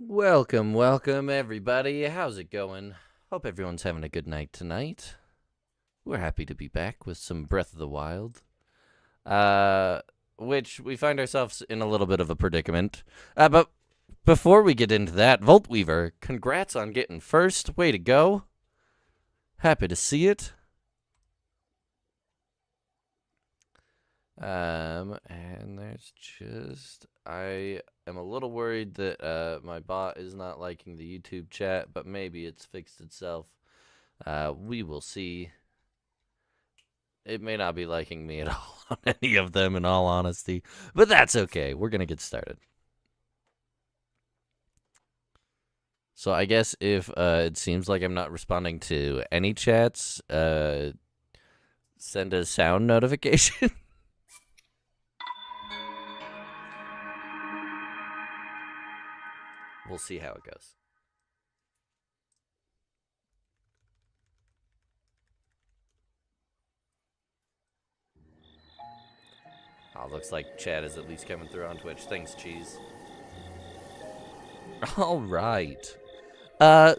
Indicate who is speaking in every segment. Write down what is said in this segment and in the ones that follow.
Speaker 1: Welcome everybody. How's it going? Hope everyone's having a good night tonight. We're happy to be back with some Breath of the Wild. Which we find ourselves in a little bit of a predicament. But before we get into that, Voltweaver, congrats on getting first. Way to go. Happy to see it. And there's just... I am a little worried that my bot is not liking the YouTube chat, but maybe it's fixed itself. We will see. It may not be liking me at all on any of them, in all honesty, but that's okay. We're going to get started. So I guess if it seems like I'm not responding to any chats, send a sound notification. We'll see how it goes. Oh, looks like chat is at least coming through on Twitch. Thanks, Cheese. All right.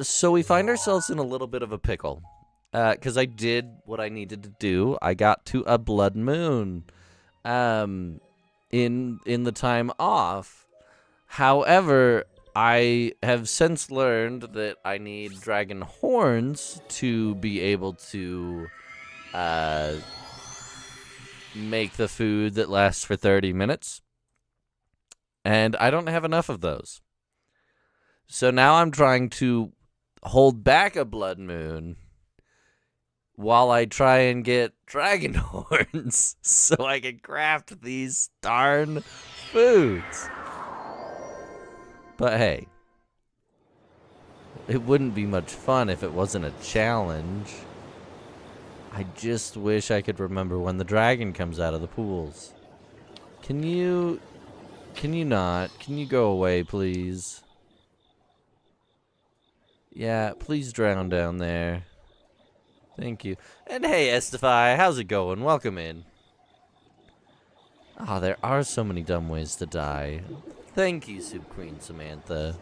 Speaker 1: So we find ourselves in a little bit of a pickle. Because I did what I needed to do. I got to a blood moon. In the time off. However, I have since learned that I need dragon horns to be able to make the food that lasts for 30 minutes. And I don't have enough of those. So now I'm trying to hold back a blood moon while I try and get dragon horns so I can craft these darn foods. But hey, it wouldn't be much fun if it wasn't a challenge. I just wish I could remember when the dragon comes out of the pools. Can you not? Can you go away, please? Yeah, please drown down there. Thank you. And hey, Estify, how's it going? Welcome in. Ah, there are so many dumb ways to die. Thank you, Soup Queen Samantha.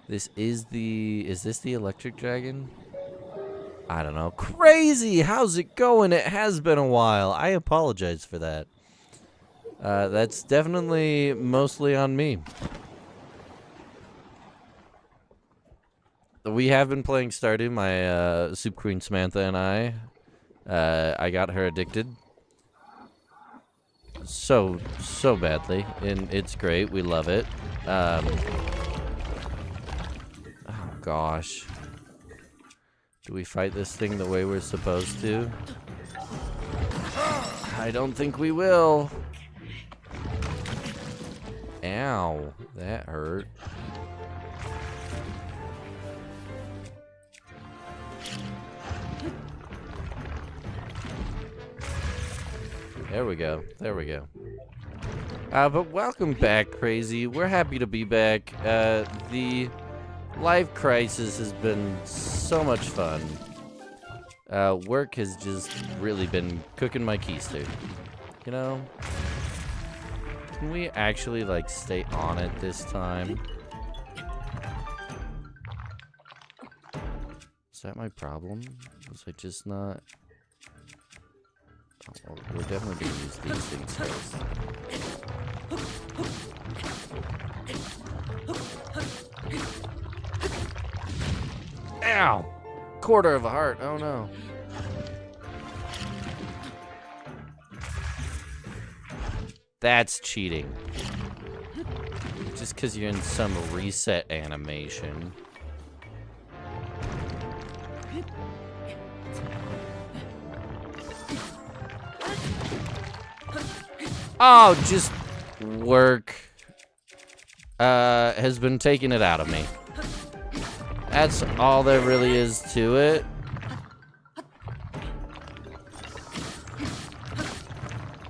Speaker 1: Is this the electric dragon? I don't know. Crazy! How's it going? It has been a while. I apologize for that. That's definitely mostly on me. We have been playing Stardew, my Soup Queen Samantha and I. I got her addicted. So badly, and it's great. We love it. Oh gosh, do we fight this thing the way we're supposed to? I don't think we will. Ow, that hurt. There we go. There we go. But welcome back, Crazy. We're happy to be back. The life crisis has been so much fun. Work has just really been cooking my keister. You know? Can we actually, like, stay on it this time? Is that my problem? Was I just not... Oh, well, we're definitely going to use these things first. Ow! Quarter of a heart. Oh, no. That's cheating. Just because you're in some reset animation. Oh, just work has been taking it out of me. That's all there really is to it.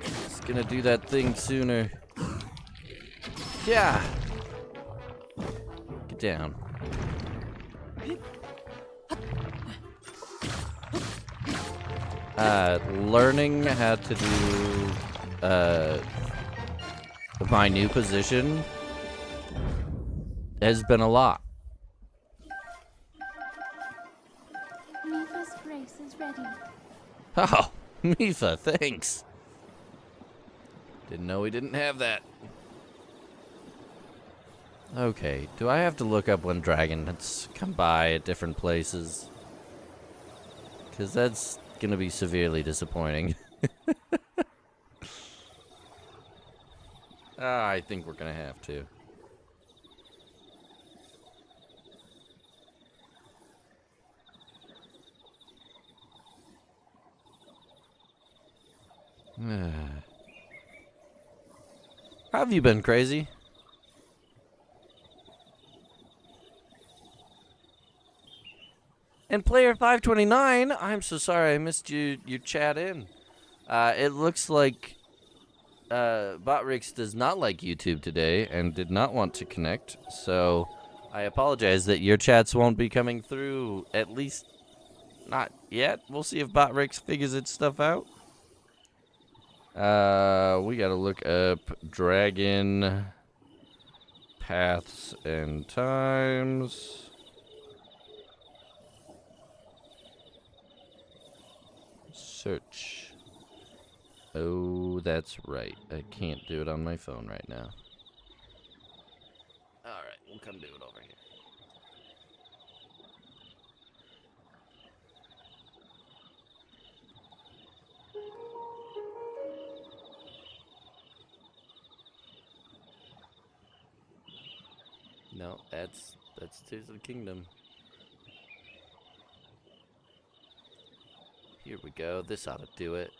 Speaker 1: It's gonna do that thing sooner. Yeah. Get down. Learning how to do my new position has been a lot.
Speaker 2: Mifa's grace is ready.
Speaker 1: Oh, Mifa, thanks. Didn't know we didn't have that. Okay, do I have to look up when dragons come by at different places? Because that's going to be severely disappointing. I think we're going to have to. How have you been, Crazy? And player 529, I'm so sorry I missed your chat in. It looks like botrix does not like YouTube today and did not want to connect, so I apologize that your chats won't be coming through, at least not yet. We'll see if botrix figures its stuff out. We gotta look up dragon paths and times. Search. Oh, that's right. I can't do it on my phone right now. Alright, we'll come do it over here. No, that's Tears of the Kingdom. Here we go. This ought to do it.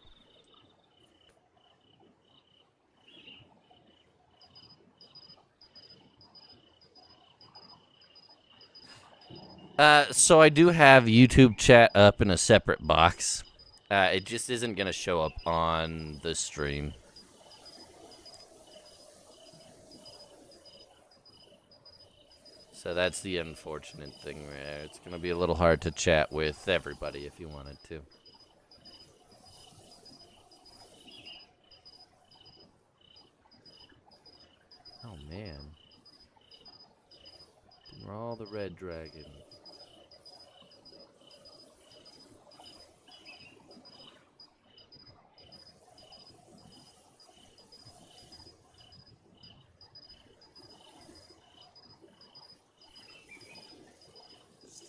Speaker 1: So I do have YouTube chat up in a separate box. It just isn't going to show up on the stream. So that's the unfortunate thing there. It's going to be a little hard to chat with everybody if you wanted to. Oh, man. We're all the red dragon.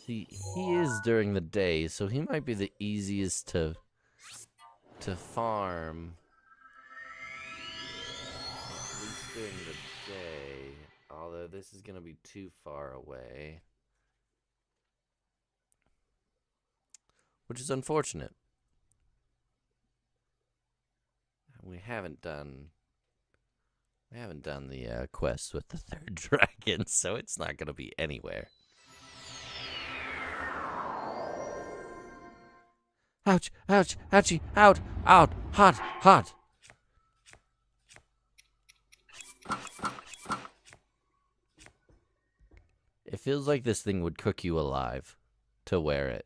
Speaker 1: See, he is during the day, so he might be the easiest to farm. At least during the day. Although this is going to be too far away. Which is unfortunate. We haven't done the quest with the third dragon, so it's not going to be anywhere. Ouch, ouch, ouchie, out, hot, hot. It feels like this thing would cook you alive to wear it.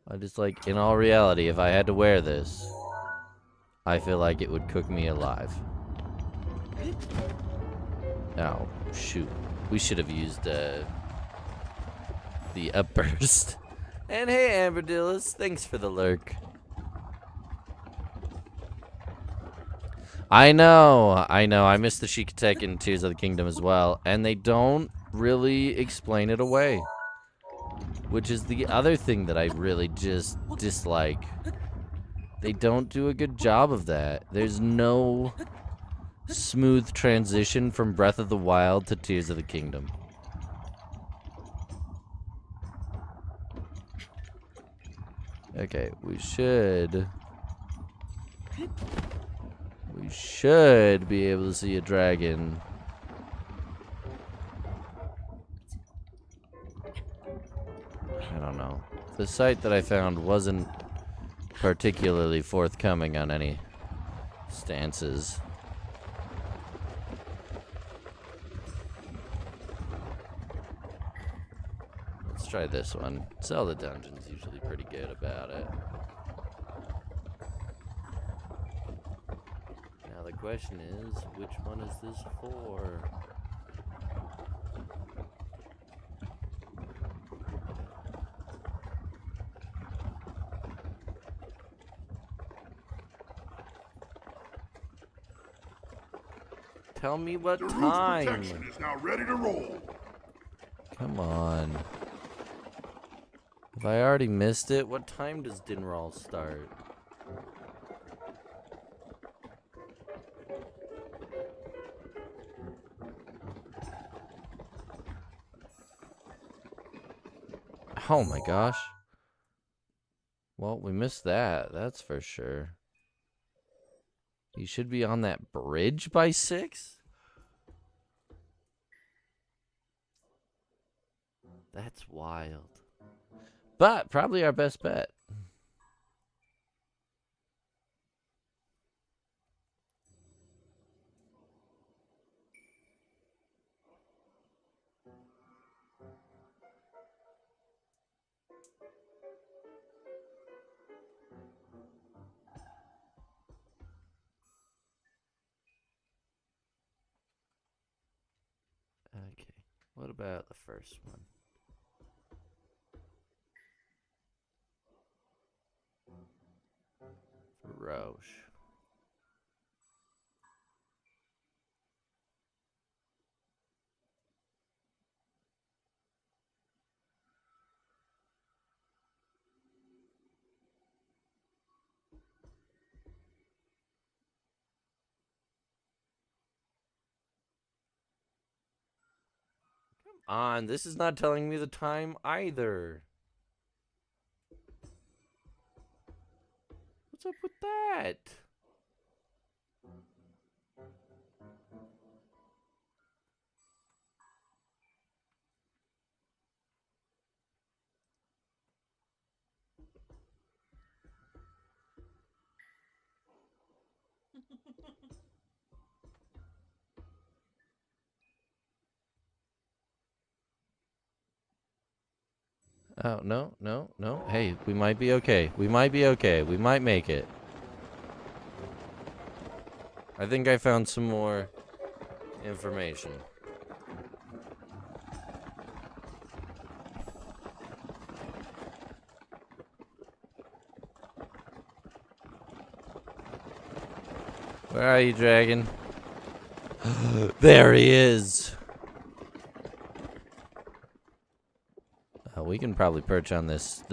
Speaker 1: I just like, in all reality, if I had to wear this, I feel like it would cook me alive. Oh, shoot. We should have used, the upburst. And hey, Amberdillis, thanks for the lurk. I know. I missed the Shikatek in Tears of the Kingdom as well, and they don't really explain it away. Which is the other thing that I really just dislike. They don't do a good job of that. There's no smooth transition from Breath of the Wild to Tears of the Kingdom. Okay, we should be able to see a dragon. I don't know. The site that I found wasn't particularly forthcoming on any stances. Let's try this one. Zelda Dungeon's usually pretty good about it. question is, which one is this for? Tell me what
Speaker 2: The roof's
Speaker 1: time.
Speaker 2: protection is now ready to roll.
Speaker 1: Come on. Have I already missed it? What time does Dinroll start? Oh my gosh. Well, we missed that. That's for sure. You should be on that bridge by 6? That's wild. But probably our best bet. Okay. What about the first one? Roche. On, this is not telling me the time either. What's up with that? Oh, no, no, no. Hey, we might be okay. We might be okay. We might make it. I think I found some more information. Where are you, dragon? There he is. We can probably perch on this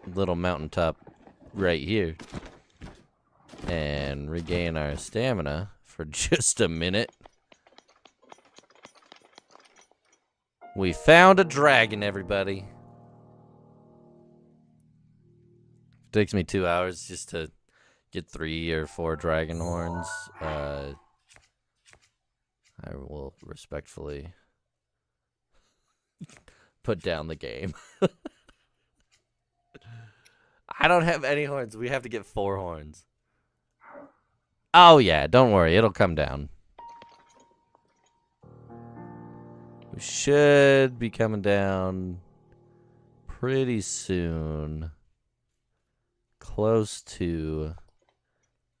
Speaker 1: little mountaintop right here and regain our stamina for just a minute. We found a dragon, everybody. It takes me 2 hours just to get 3 or 4 dragon horns. I will respectfully put down the game. I don't have any horns. We have to get 4 horns. Oh, yeah. Don't worry. It'll come down. We should be coming down pretty soon. Close to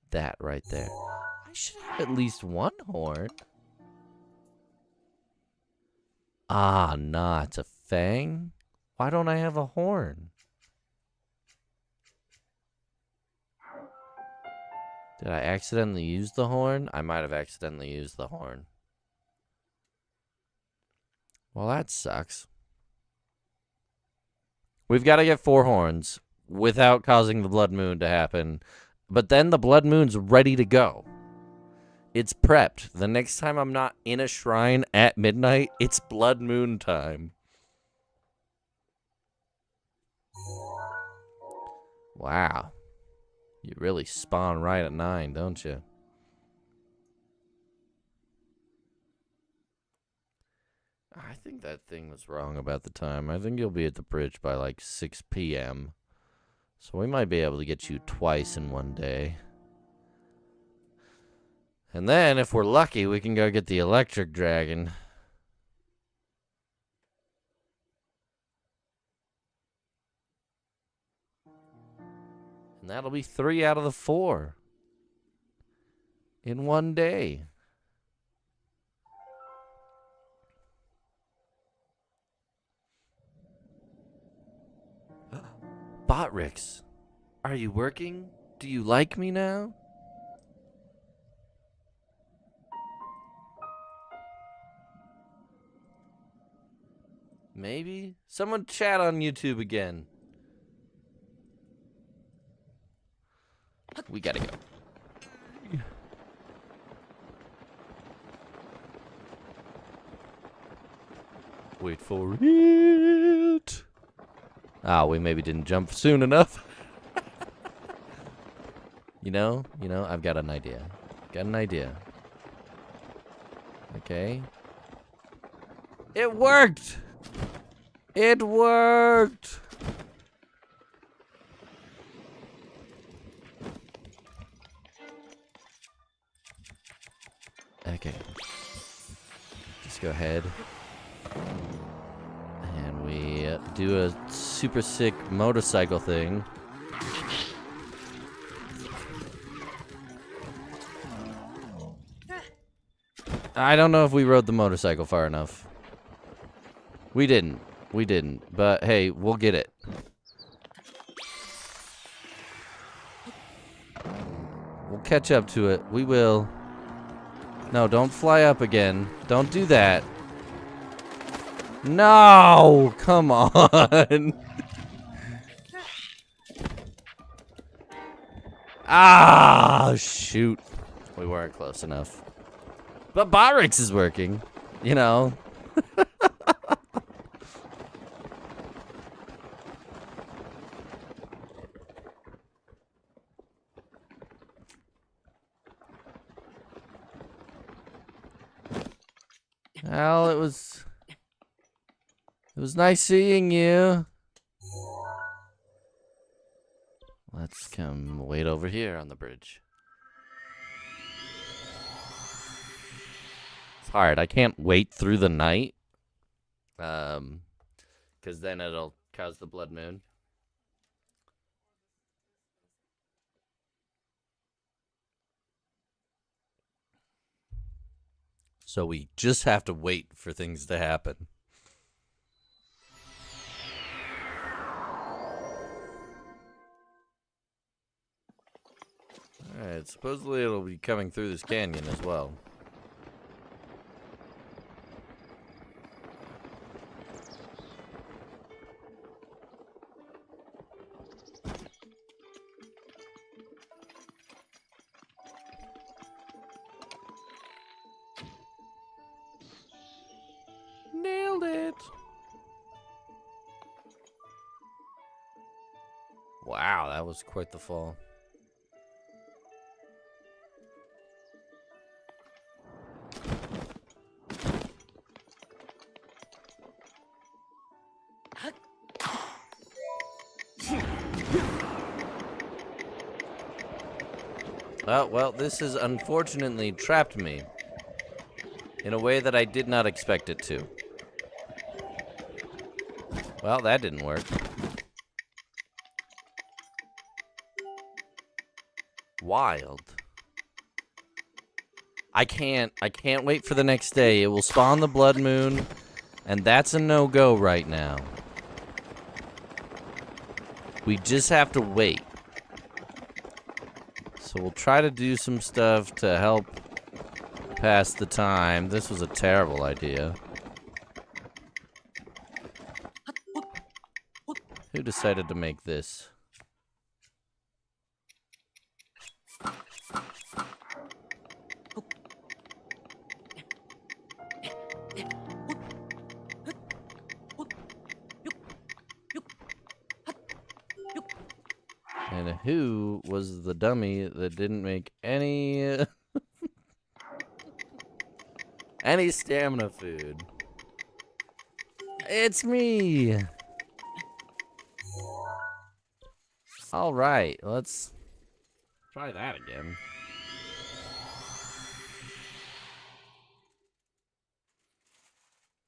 Speaker 1: that right there. I should have at least 1 horn. Ah, nah. It's a fang? Why don't I have a horn? Did I accidentally use the horn? I might have accidentally used the horn. Well, that sucks. We've got to get 4 horns without causing the blood moon to happen. But then the blood moon's ready to go. It's prepped. The next time I'm not in a shrine at midnight, it's blood moon time. Wow. You really spawn right at 9, don't you? I think that thing was wrong about the time. I think you'll be at the bridge by like 6 p.m. So we might be able to get you twice in one day. And then, if we're lucky, we can go get the electric dragon. And that'll be 3 out of the 4. in one day. Botrix, are you working? Do you like me now? Maybe? Someone chat on YouTube again. We gotta go. Wait for it. Ah, we maybe didn't jump soon enough. You know, I've got an idea. Okay. It worked! It worked! Okay. Just go ahead. And we do a super sick motorcycle thing. I don't know if we rode the motorcycle far enough. We didn't. But hey, we'll get it. We'll catch up to it. We will. No, don't fly up again. Don't do that. No! Come on! Ah, shoot. We weren't close enough. But Botrix is working. You know. Well, it was nice seeing you. Let's come wait over here on the bridge. It's hard. I can't wait through the night. Because then it'll cause the blood moon. So we just have to wait for things to happen. Alright, supposedly it'll be coming through this canyon as well. Nailed it! Wow, that was quite the fall. Well, this has unfortunately trapped me in a way that I did not expect it to. Well, that didn't work. Wild. I can't wait for the next day. It will spawn the blood moon, and that's a no-go right now. We just have to wait. So we'll try to do some stuff to help pass the time. This was a terrible idea. Who decided to make this? And who was the dummy that didn't make any any stamina food? It's me. All right, let's try that again.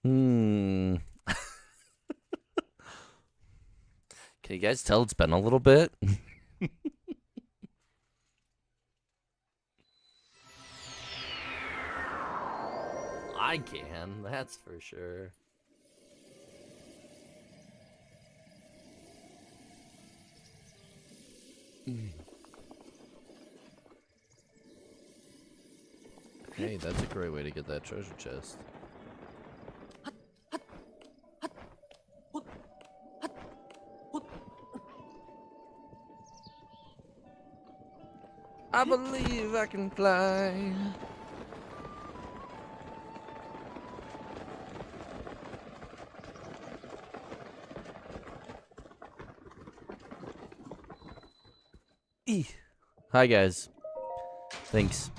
Speaker 1: Can you guys tell it's been a little bit? I can, that's for sure. Hey, that's a great way to get that treasure chest. I believe I can fly. Hi guys. Thanks.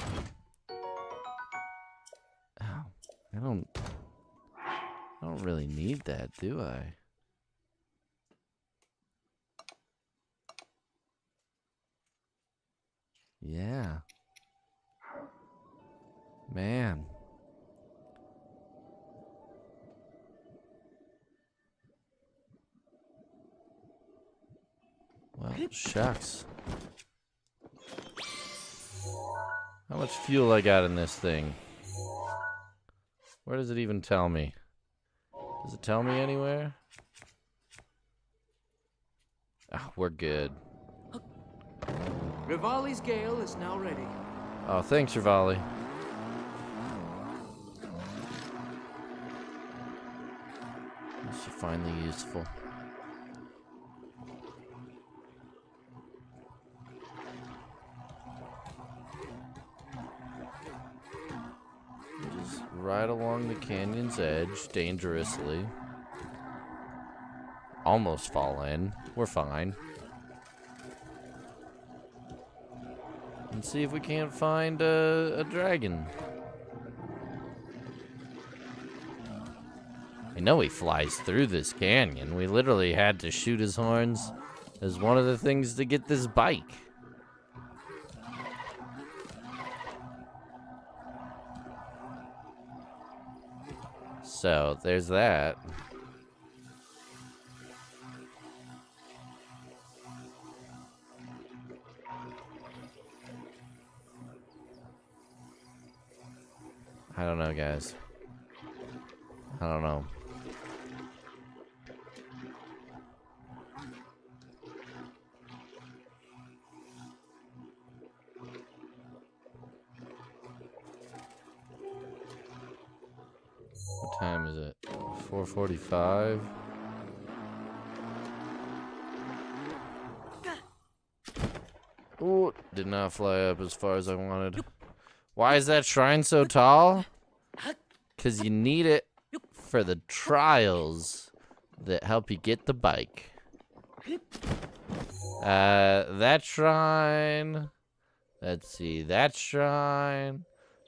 Speaker 1: Ow. I don't really need that, do I? Yeah. Man. Well, shucks. How much fuel I got in this thing? Where does it even tell me? Does it tell me anywhere? Oh, we're good.
Speaker 3: Rivali's gale is now ready.
Speaker 1: Oh, thanks, Rivali. This is finally useful. Just right along the canyon's edge, dangerously. Almost fall in. We're fine. And see if we can't find a dragon. I know he flies through this canyon. We literally had to shoot his horns as one of the things to get this bike. So, there's that. I don't know, guys. I don't know. What time is it? 4:45. Ooh, did not fly up as far as I wanted. Why is that shrine so tall? Because you need it for the trials that help you get the bike. That shrine. Let's see, that shrine.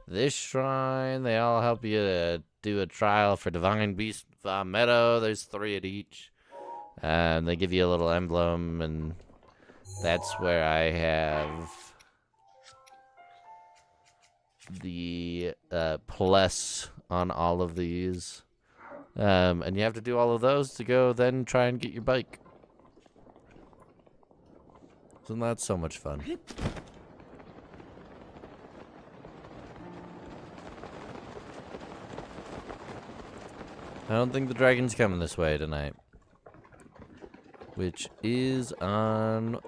Speaker 1: This shrine. They all help you to do a trial for Divine Beast Meadow. There's 3 at each. They give you a little emblem, and that's where I have the plus on all of these. And you have to do all of those to go then try and get your bike. Isn't that so much fun? I don't think the dragon's coming this way tonight. Which is unfortunate.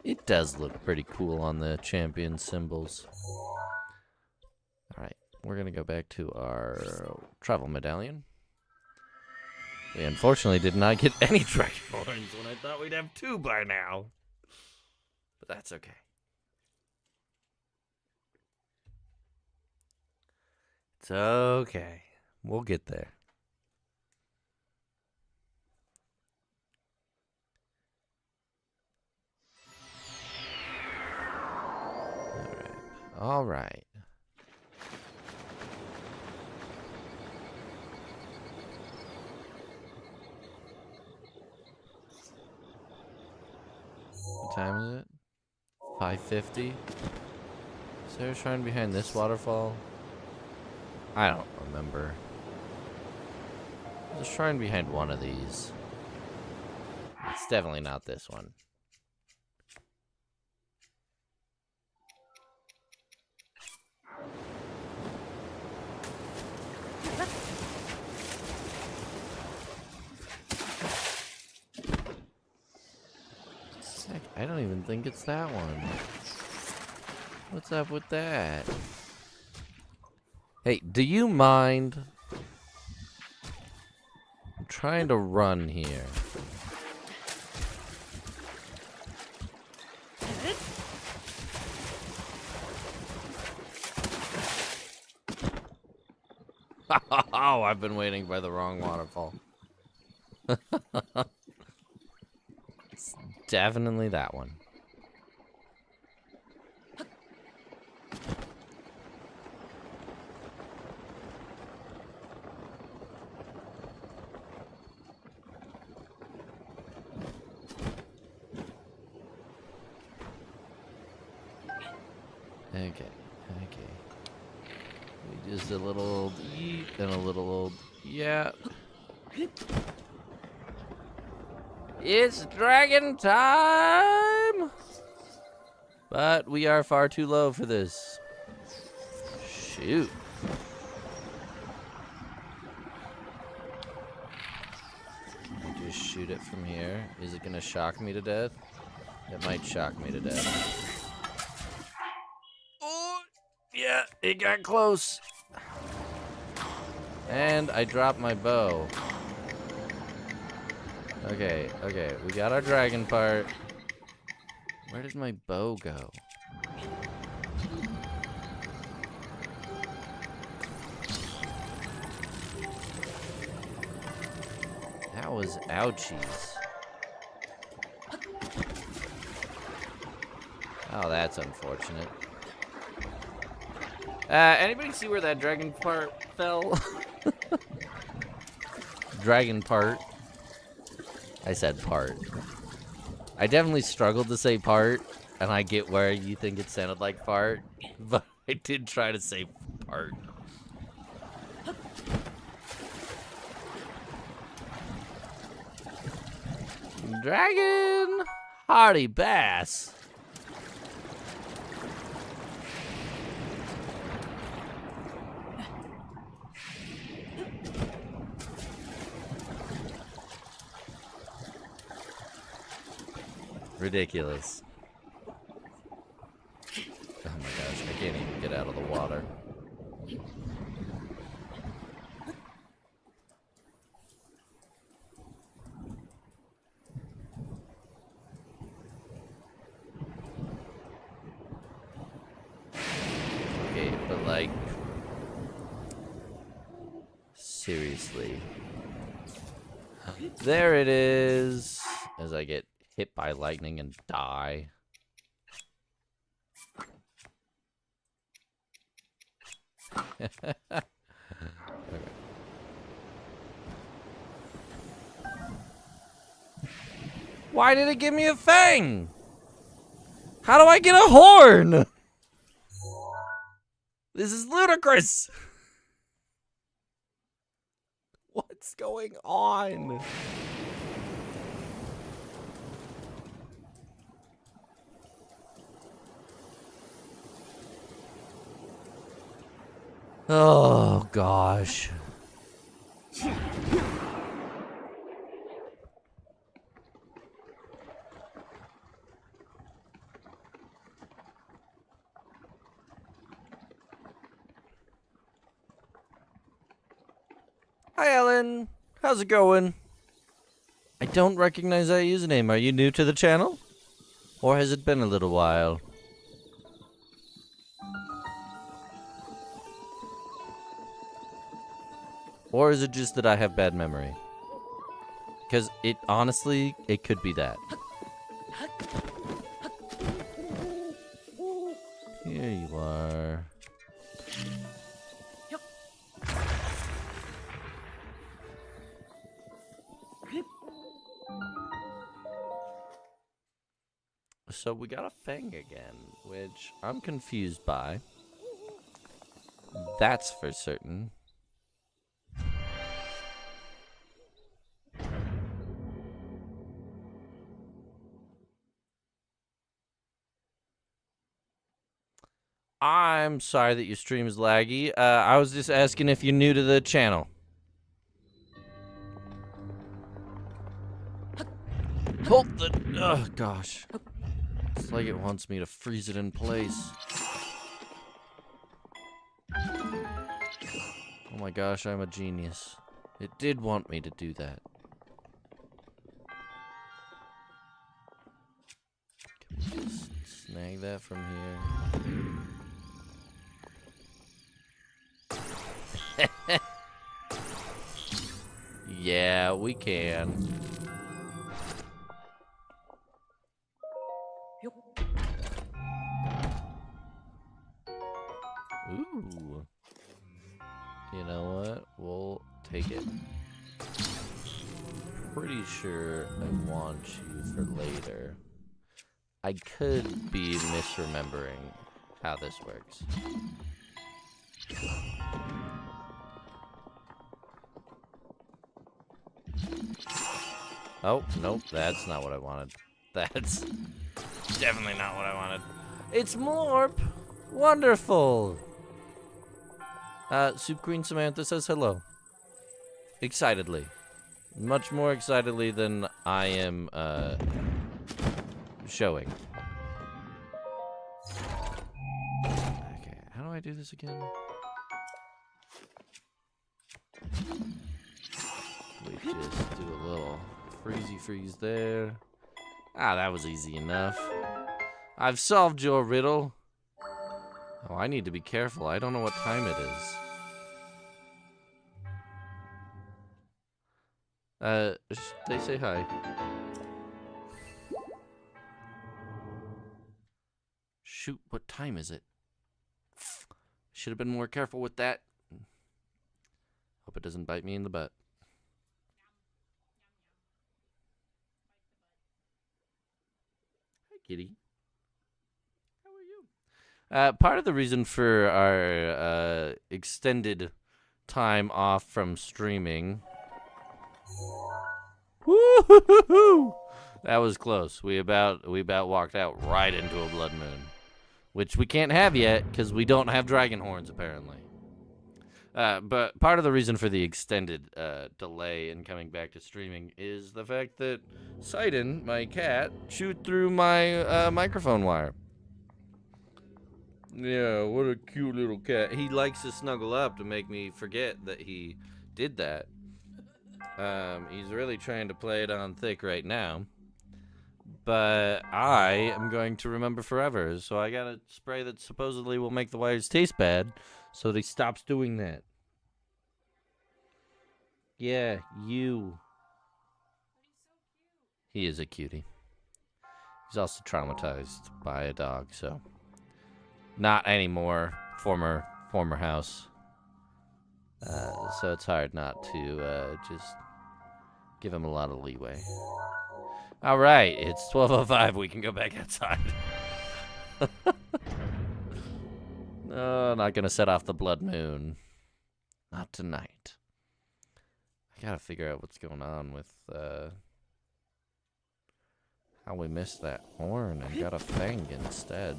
Speaker 1: It does look pretty cool on the champion symbols. Alright, we're gonna go back to our travel medallion. We unfortunately did not get any dragon horns when I thought we'd have 2 by now. But that's okay. It's okay. We'll get there. All right. What time is it? 5:50. Is there a shrine behind this waterfall? I don't remember. There's a shrine behind one of these. It's definitely not this one. I don't even think it's that one. What's up with that? Hey, do you mind? I'm trying to run here. Oh, I've been waiting by the wrong waterfall. It's definitely that one. Okay. We just a little old yeet and a little old yeah. It's dragon time! But we are far too low for this. Shoot. I just shoot it from here. Is it gonna shock me to death? It might shock me to death. Oh, yeah, it got close. And I dropped my bow. Okay, we got our dragon part. Where did my bow go? That was ouchies. Oh, that's unfortunate. Anybody see where that dragon part fell? Dragon part. I said part. I definitely struggled to say part, and I get where you think it sounded like fart, but I did try to say part. Dragon! Hardy bass! Ridiculous. Oh my gosh, I can't even get out of the water. Okay, but like, seriously. There it is. As I get hit by lightning and die. Okay. Why did it give me a fang? How do I get a horn? This is ludicrous. What's going on? Oh, gosh. Hi, Ellen. How's it going? I don't recognize that username. Are you new to the channel? Or has it been a little while? Or is it just that I have bad memory? Because it, honestly, it could be that. Here you are. So we got a fang again, which I'm confused by. That's for certain. I'm sorry that your stream is laggy. I was just asking if you're new to the channel. Hold the... Oh, gosh. It's like it wants me to freeze it in place. Oh my gosh, I'm a genius. It did want me to do that. Can we just snag that from here? Yeah, we can. Ooh. You know what? We'll take it. Pretty sure I want you for later. I could be misremembering how this works. Oh, nope, that's not what I wanted. That's definitely not what I wanted. It's Morp! Wonderful! Soup Queen Samantha says hello. Excitedly. Much more excitedly than I am, showing. Okay, how do I do this again? We just do a little freezy freeze there. Ah, that was easy enough. I've solved your riddle. Oh, I need to be careful. I don't know what time it is. They say hi. Shoot, what time is it? Should have been more careful with that. Hope it doesn't bite me in the butt. Hi, kitty. How are you? Part of the reason for our extended time off from streaming. Woo-hoo-hoo-hoo! That was close. We about walked out right into a blood moon, which we can't have yet because we don't have dragon horns apparently. But part of the reason for the extended delay in coming back to streaming is the fact that Sidon, my cat, chewed through my microphone wire. Yeah, what a cute little cat. He likes to snuggle up to make me forget that he did that. He's really trying to play it on thick right now. But I am going to remember forever, so I got a spray that supposedly will make the wires taste bad, so that he stops doing that. Yeah, you. He is a cutie. He's also traumatized by a dog, so not anymore. Former house. So it's hard not to just give him a lot of leeway. All right, it's 12:05. We can go back outside. No, not gonna set off the blood moon. Not tonight. I gotta figure out what's going on with how we missed that horn and got a fang instead.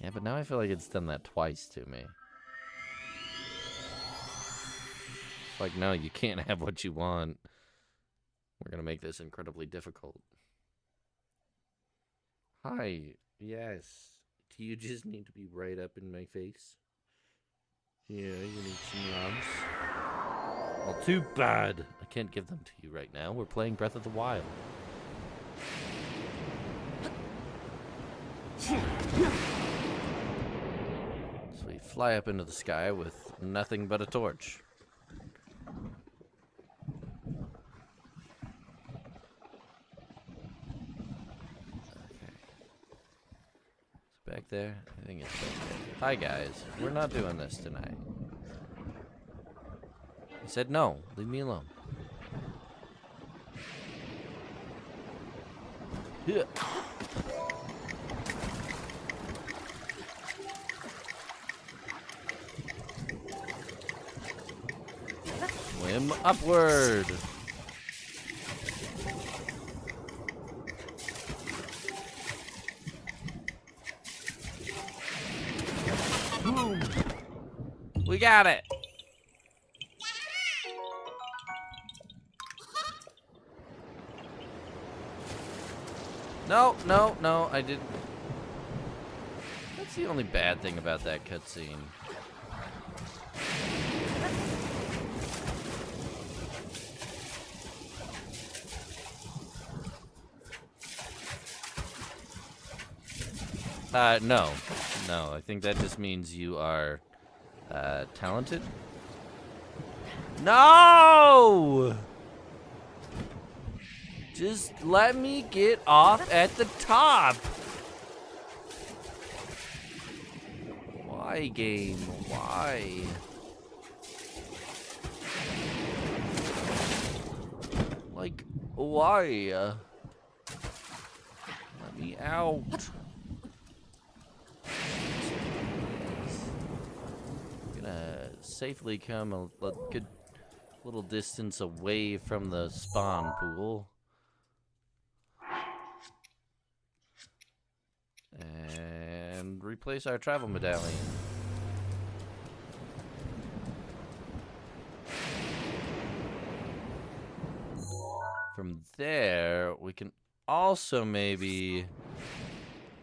Speaker 1: Yeah, but now I feel like it's done that twice to me. It's like, no, you can't have what you want. We're gonna make this incredibly difficult. Hi, yes. Do you just need to be right up in my face? Yeah, you need some loves. Well, too bad. I can't give them to you right now. We're playing Breath of the Wild. So we fly up into the sky with nothing but a torch. Okay. It's back there? I think it's back there. Hi guys, we're not doing this tonight. He said no, leave me alone. Yeah. Swim upward. Boom. We got it. No, no, no, I didn't. That's the only bad thing about that cutscene. No. No, I think that just means you are, talented. No! Just let me get off at the top. Why, game? Why? Like, why? Let me out. I'm gonna safely come a good little distance away from the spawn pool. And replace our travel medallion. From there, we can also maybe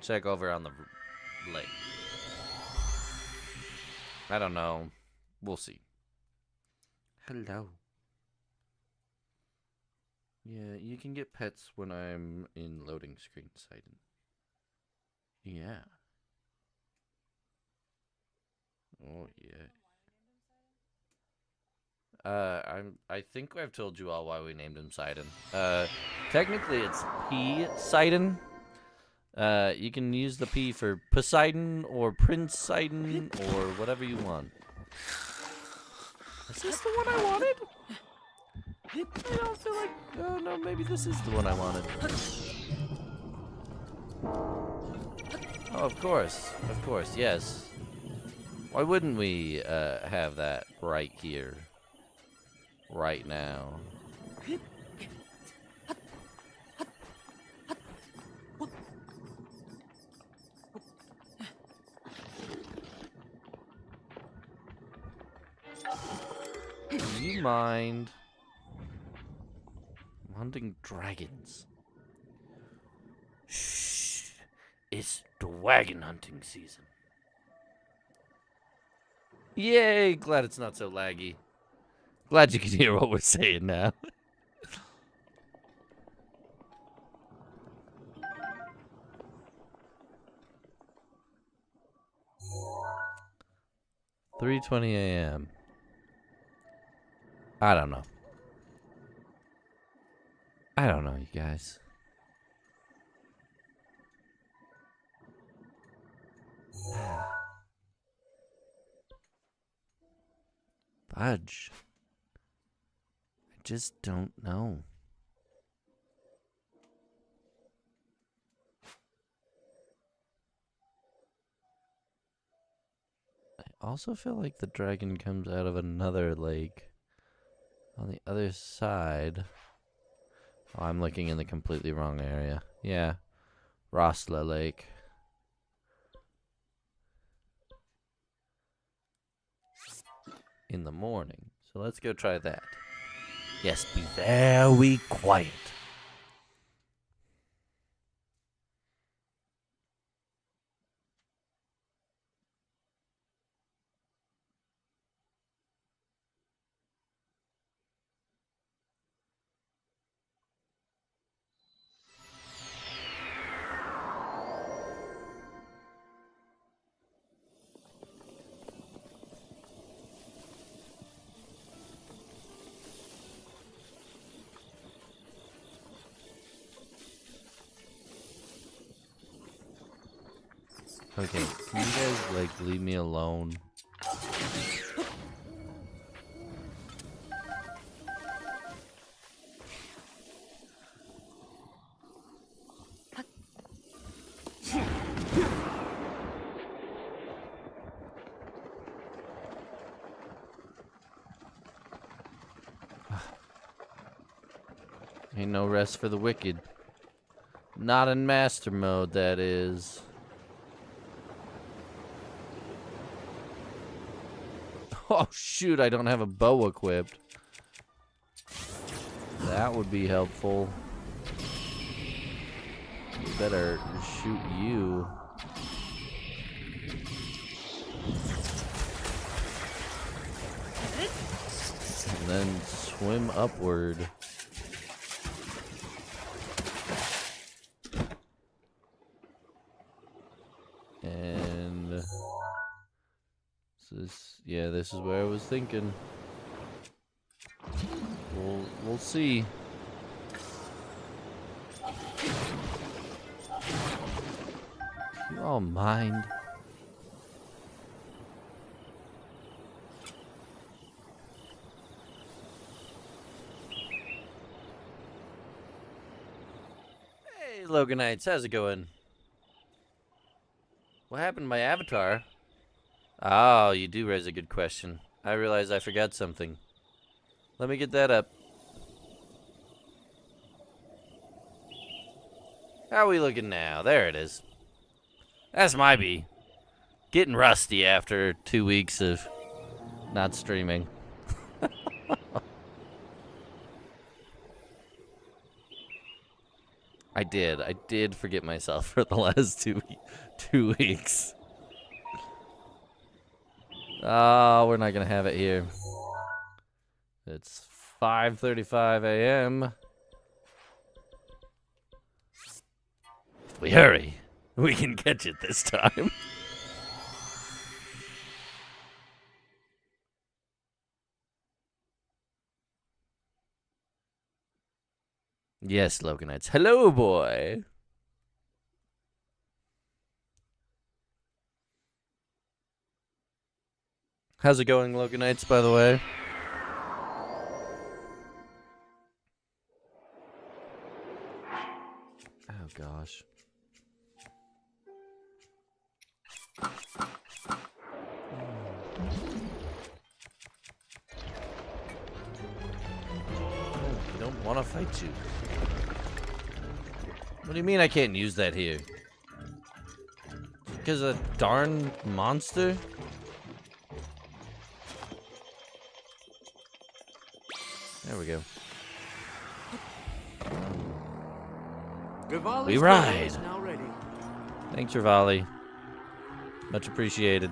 Speaker 1: check over on the lake. I don't know. We'll see. Hello. Yeah, you can get pets when I'm in loading screen sighting. Yeah. Oh yeah. I think I've told you all why we named him Sidon. Technically it's P Sidon. You can use the P for Poseidon or Prince Sidon or whatever you want. Is this the one I wanted? I don't feel like. Oh no, maybe this is the one I wanted. Oh, of course, yes. Why wouldn't we have that right here, right now? Do you mind? I'm hunting dragons. Shh, it's dragon hunting season. Yay, glad it's not so laggy. Glad you can hear what we're saying now. (3:20 a.m.) I don't know. I don't know, you guys. Fudge. I just don't know. I also feel like the dragon comes out of another lake on the other side. Oh, I'm looking in the completely wrong area. Yeah. Rosla Lake. In the morning. So let's go try that. Yes, be very quiet. Okay, can you guys, like, leave me alone? Ain't no rest for the wicked. Not in master mode, that is. Oh shoot, I don't have a bow equipped. That would be helpful. better shoot you. And then swim upward. And this is where I was thinking. We'll see. You all mind? Hey, Loganites, how's it going? What happened to my avatar? Oh, you do raise a good question. I realize I forgot something. Let me get that up. How are we looking now? There it is. That's my bee. Getting rusty after 2 weeks of not streaming. I did forget myself for the last 2 weeks. Oh, we're not gonna have it here. It's 5:35 a.m. If we hurry, we can catch it this time. Yes, Loganites. Hello, boy. How's it going, Loganites, by the way? Oh, gosh. I don't want to fight you. What do you mean I can't use that here? Because a darn monster? There we go.
Speaker 3: Rivali's
Speaker 1: We
Speaker 3: gale
Speaker 1: ride.
Speaker 3: is now ready.
Speaker 1: Thanks, Rivali. Much appreciated.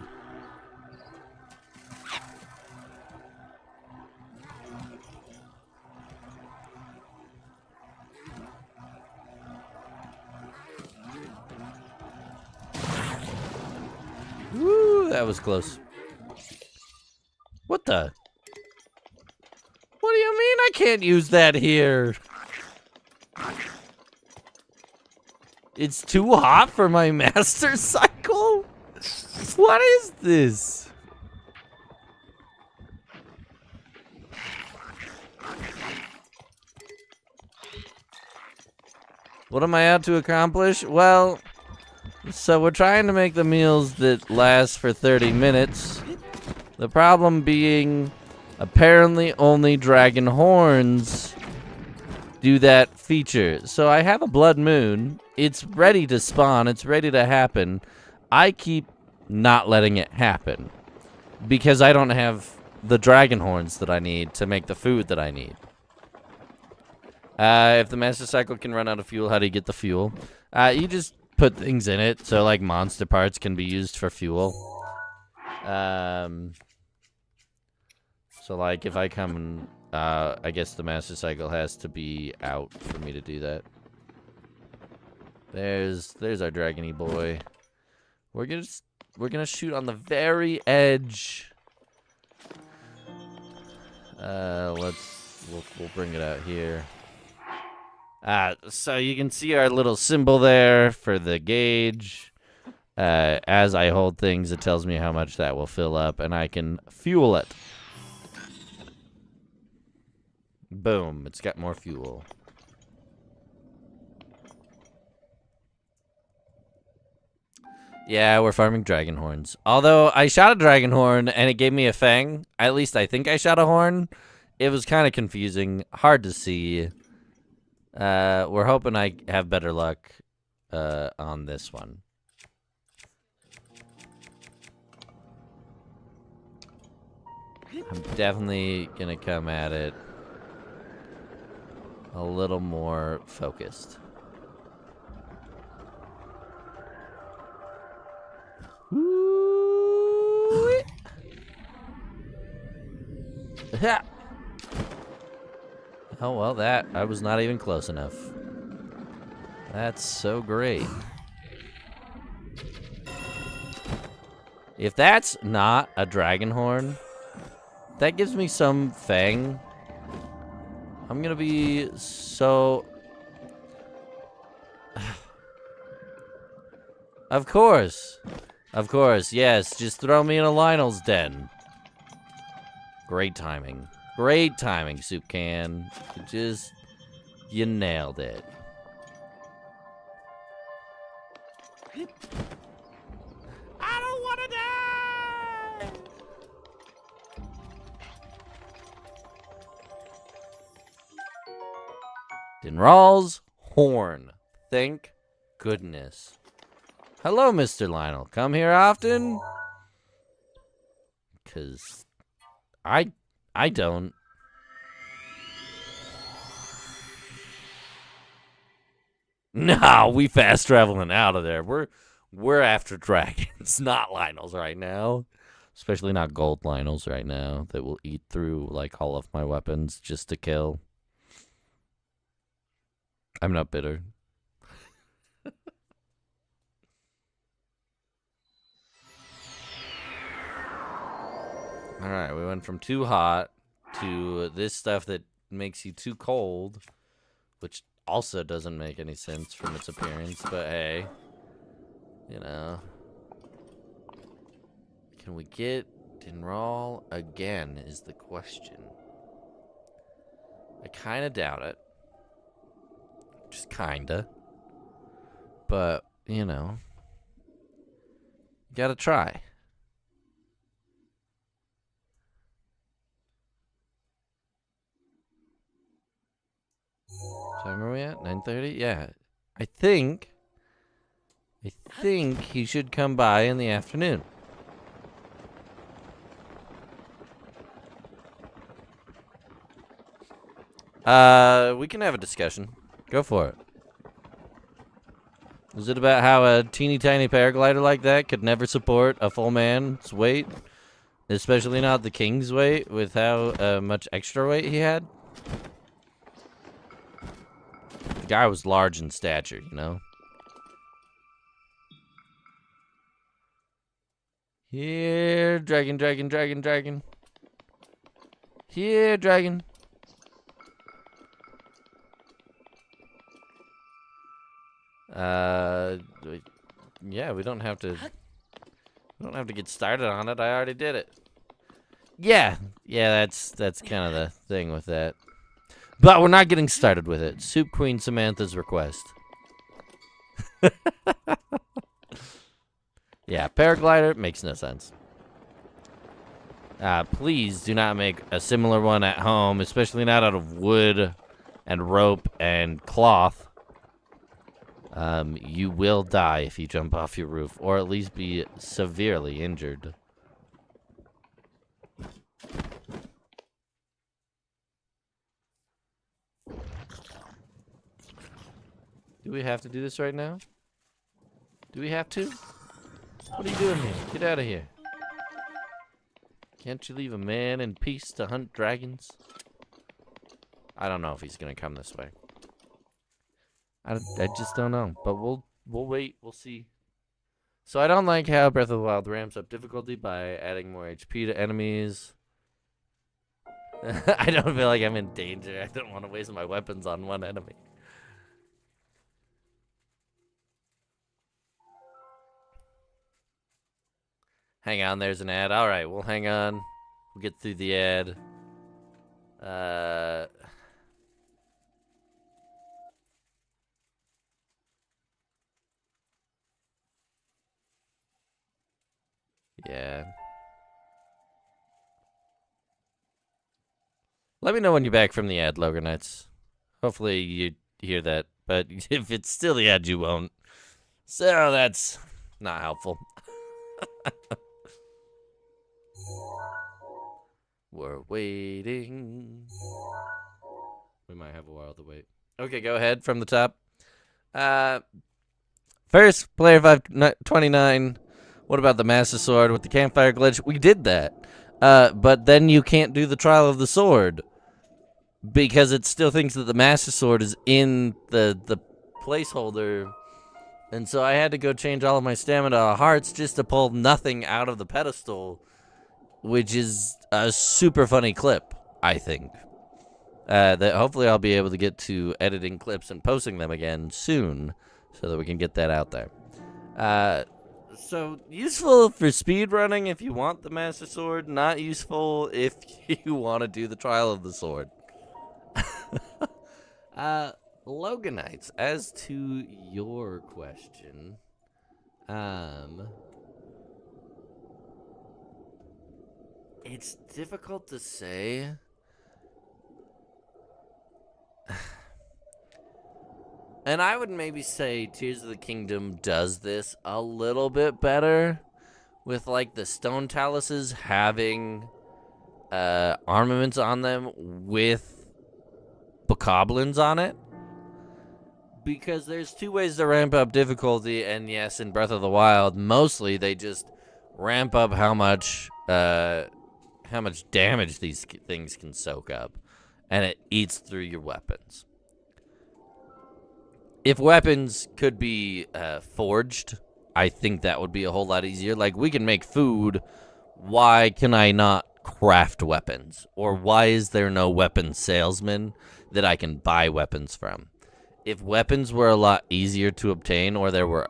Speaker 1: Woo, that was close. What the? What do you mean I can't use that here? It's too hot for my master cycle? What is this? What am I out to accomplish? Well, so we're trying to make the meals that last for 30 minutes. The problem being, apparently only dragon horns do that feature. So I have a blood moon. It's ready to spawn. It's ready to happen. I keep not letting it happen because I don't have the dragon horns that I need to make the food that I need. If the master cycle can run out of fuel, how do you get the fuel? You just put things in it, so like monster parts can be used for fuel. So like if I come, I guess the master cycle has to be out for me to do that. There's our dragony boy. We're gonna shoot on the very edge. We'll bring it out here. So you can see our little symbol there for the gauge. As I hold things, it tells me how much that will fill up, and I can fuel it. Boom, it's got more fuel. Yeah, we're farming dragon horns. Although I shot a dragon horn and it gave me a fang. At least I think I shot a horn. It was kind of confusing, hard to see. We're hoping I have better luck on this one. I'm definitely gonna come at it a little more focused. Oh, well, that, I was not even close enough. That's so great. If that's not a dragon horn, that gives me some fang. I'm gonna be so... Of course. Of course, yes. Just throw me in a Lionel's den. Great timing. Great timing, Soup Can. You nailed it. I don't want to die! Dinral's horn. Thank goodness. Hello, Mr. Lionel. Come here often? 'Cause I don't. No, we fast traveling out of there. We're after dragons, not Lionels right now. Especially not gold Lionels right now that will eat through like all of my weapons just to kill. I'm not bitter. Alright, we went from too hot to this stuff that makes you too cold, which also doesn't make any sense from its appearance, but hey, you know. Can we get Dinral again is the question. I kind of doubt it. Just kinda. But, you know, gotta try. What time are we at? 9:30? Yeah. I think he should come by in the afternoon. We can have a discussion. Go for it. Is it about how a teeny tiny paraglider like that could never support a full man's weight? Especially not the king's weight with how much extra weight he had? The guy was large in stature, you know? Here, dragon, dragon, dragon, dragon. Here, dragon. Yeah, we don't have to get started on it. I already did it. Yeah, that's kind of the thing with that. But we're not getting started with it. Soup Queen Samantha's request. Yeah, paraglider makes no sense. Please do not make a similar one at home, especially not out of wood and rope and cloth. You will die if you jump off your roof, or at least be severely injured. Do we have to do this right now? Do we have to? What are you doing here? Get out of here. Can't you leave a man in peace to hunt dragons? I don't know if he's gonna come this way. I just don't know, but we'll wait. We'll see. So I don't like how Breath of the Wild ramps up difficulty by adding more HP to enemies. I don't feel like I'm in danger. I don't want to waste my weapons on one enemy. Hang on, there's an ad. All right, we'll hang on. We'll get through the ad. Yeah. Let me know when you're back from the ad, Loggernuts. Hopefully you hear that, but if it's still the ad, you won't. So that's not helpful. We're waiting. We might have a while to wait. Okay, go ahead from the top. First, player 529. What about the Master Sword with the campfire glitch? We did that. But then you can't do the trial of the sword because it still thinks that the Master Sword is in the placeholder. And so I had to go change all of my stamina to hearts just to pull nothing out of the pedestal, which is a super funny clip, I think. That hopefully I'll be able to get to editing clips and posting them again soon so that we can get that out there. So useful for speedrunning if you want the Master Sword, not useful if you want to do the Trial of the Sword. Loganites, as to your question, it's difficult to say. And I would maybe say Tears of the Kingdom does this a little bit better with, like, the stone taluses having armaments on them with bokoblins on it. Because there's two ways to ramp up difficulty, and yes, in Breath of the Wild, mostly they just ramp up how much damage these things can soak up, and it eats through your weapons. If weapons could be forged, I think that would be a whole lot easier. Like, we can make food. Why can I not craft weapons? Or why is there no weapon salesman that I can buy weapons from? If weapons were a lot easier to obtain, or there were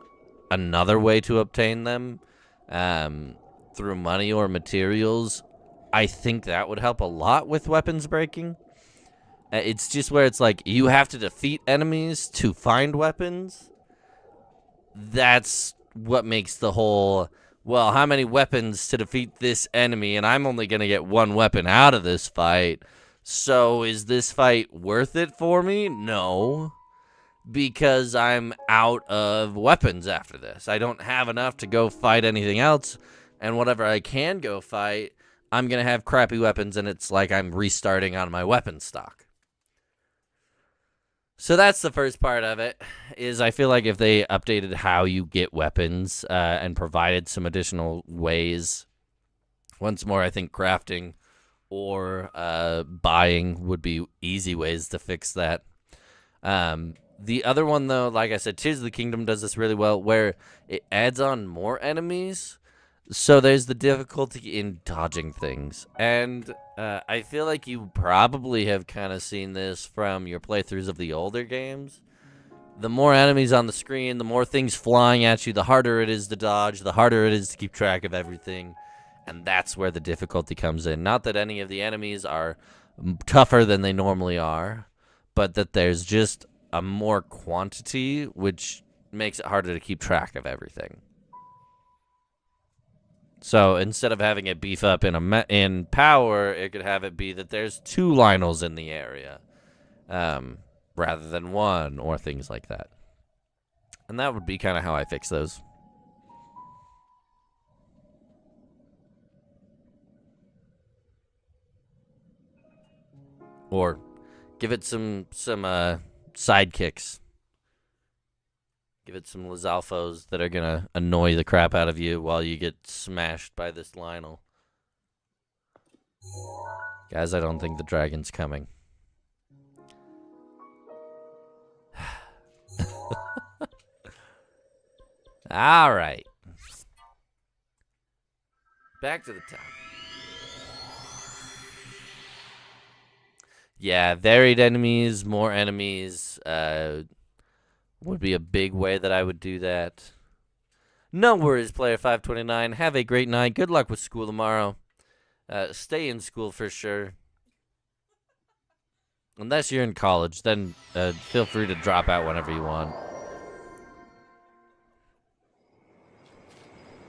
Speaker 1: another way to obtain them through money or materials, I think that would help a lot with weapons breaking. It's just where it's like, you have to defeat enemies to find weapons. That's what makes the whole, well, how many weapons to defeat this enemy, and I'm only going to get one weapon out of this fight. So is this fight worth it for me? No. Because I'm out of weapons after this. I don't have enough to go fight anything else, and whatever I can go fight, I'm going to have crappy weapons, and it's like I'm restarting on my weapon stock. So that's the first part of it, is I feel like if they updated how you get weapons and provided some additional ways, once more, I think crafting or buying would be easy ways to fix that. The other one, though, like I said, Tears of the Kingdom does this really well, where it adds on more enemies, so there's the difficulty in dodging things. And I feel like you probably have kind of seen this from your playthroughs of the older games. The more enemies on the screen, the more things flying at you, the harder it is to dodge, the harder it is to keep track of everything, and that's where the difficulty comes in. Not that any of the enemies are tougher than they normally are, but that there's just a more quantity, which makes it harder to keep track of everything. So instead of having it beef up in power, it could have it be that there's 2 Lionels in the area, rather than 1, or things like that. And that would be kind of how I fix those. Or give it some sidekicks. Give it some Lizalfos that are going to annoy the crap out of you while you get smashed by this Lionel. Guys, I don't think the dragon's coming. All right. Back to the town. Yeah, varied enemies, more enemies, would be a big way that I would do that. No worries, Player 529. Have a great night. Good luck with school tomorrow. Stay in school for sure. Unless you're in college, then feel free to drop out whenever you want.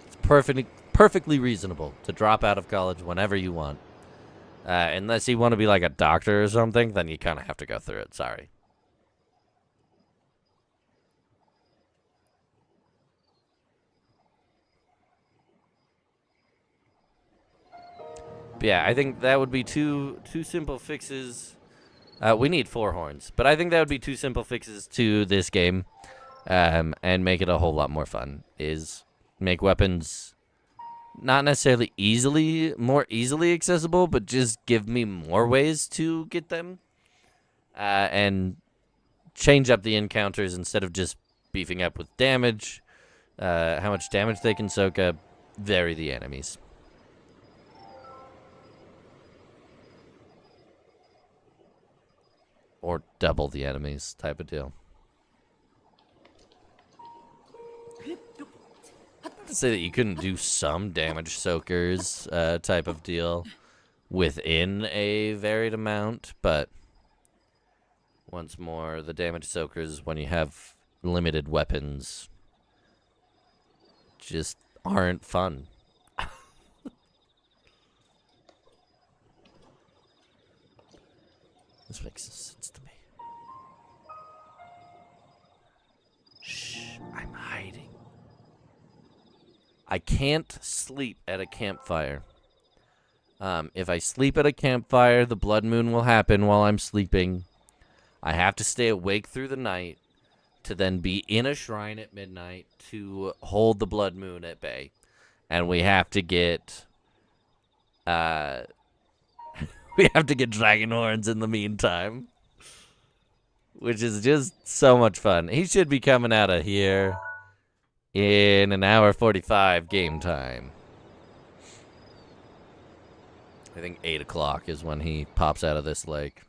Speaker 1: It's perfectly reasonable to drop out of college whenever you want. Unless you want to be like a doctor or something, then you kind of have to go through it. Sorry. But yeah, I think that would be two simple fixes. We need 4 horns, but I think that would be 2 simple fixes to this game, and make it a whole lot more fun. Is make weapons not necessarily more easily accessible, but just give me more ways to get them, and change up the encounters instead of just beefing up with damage. How much damage they can soak up, vary the enemies. Or double the enemies type of deal. To say that you couldn't do some damage soakers type of deal within a varied amount, but once more, the damage soakers, when you have limited weapons, just aren't fun. This makes sense to me. Shh, I'm hiding. I can't sleep at a campfire. If I sleep at a campfire, the blood moon will happen while I'm sleeping. I have to stay awake through the night to then be in a shrine at midnight to hold the blood moon at bay. And we have to get we have to get dragon horns in the meantime, which is just so much fun. He should be coming out of here in an hour 45 game time. I think 8 o'clock is when he pops out of this lake.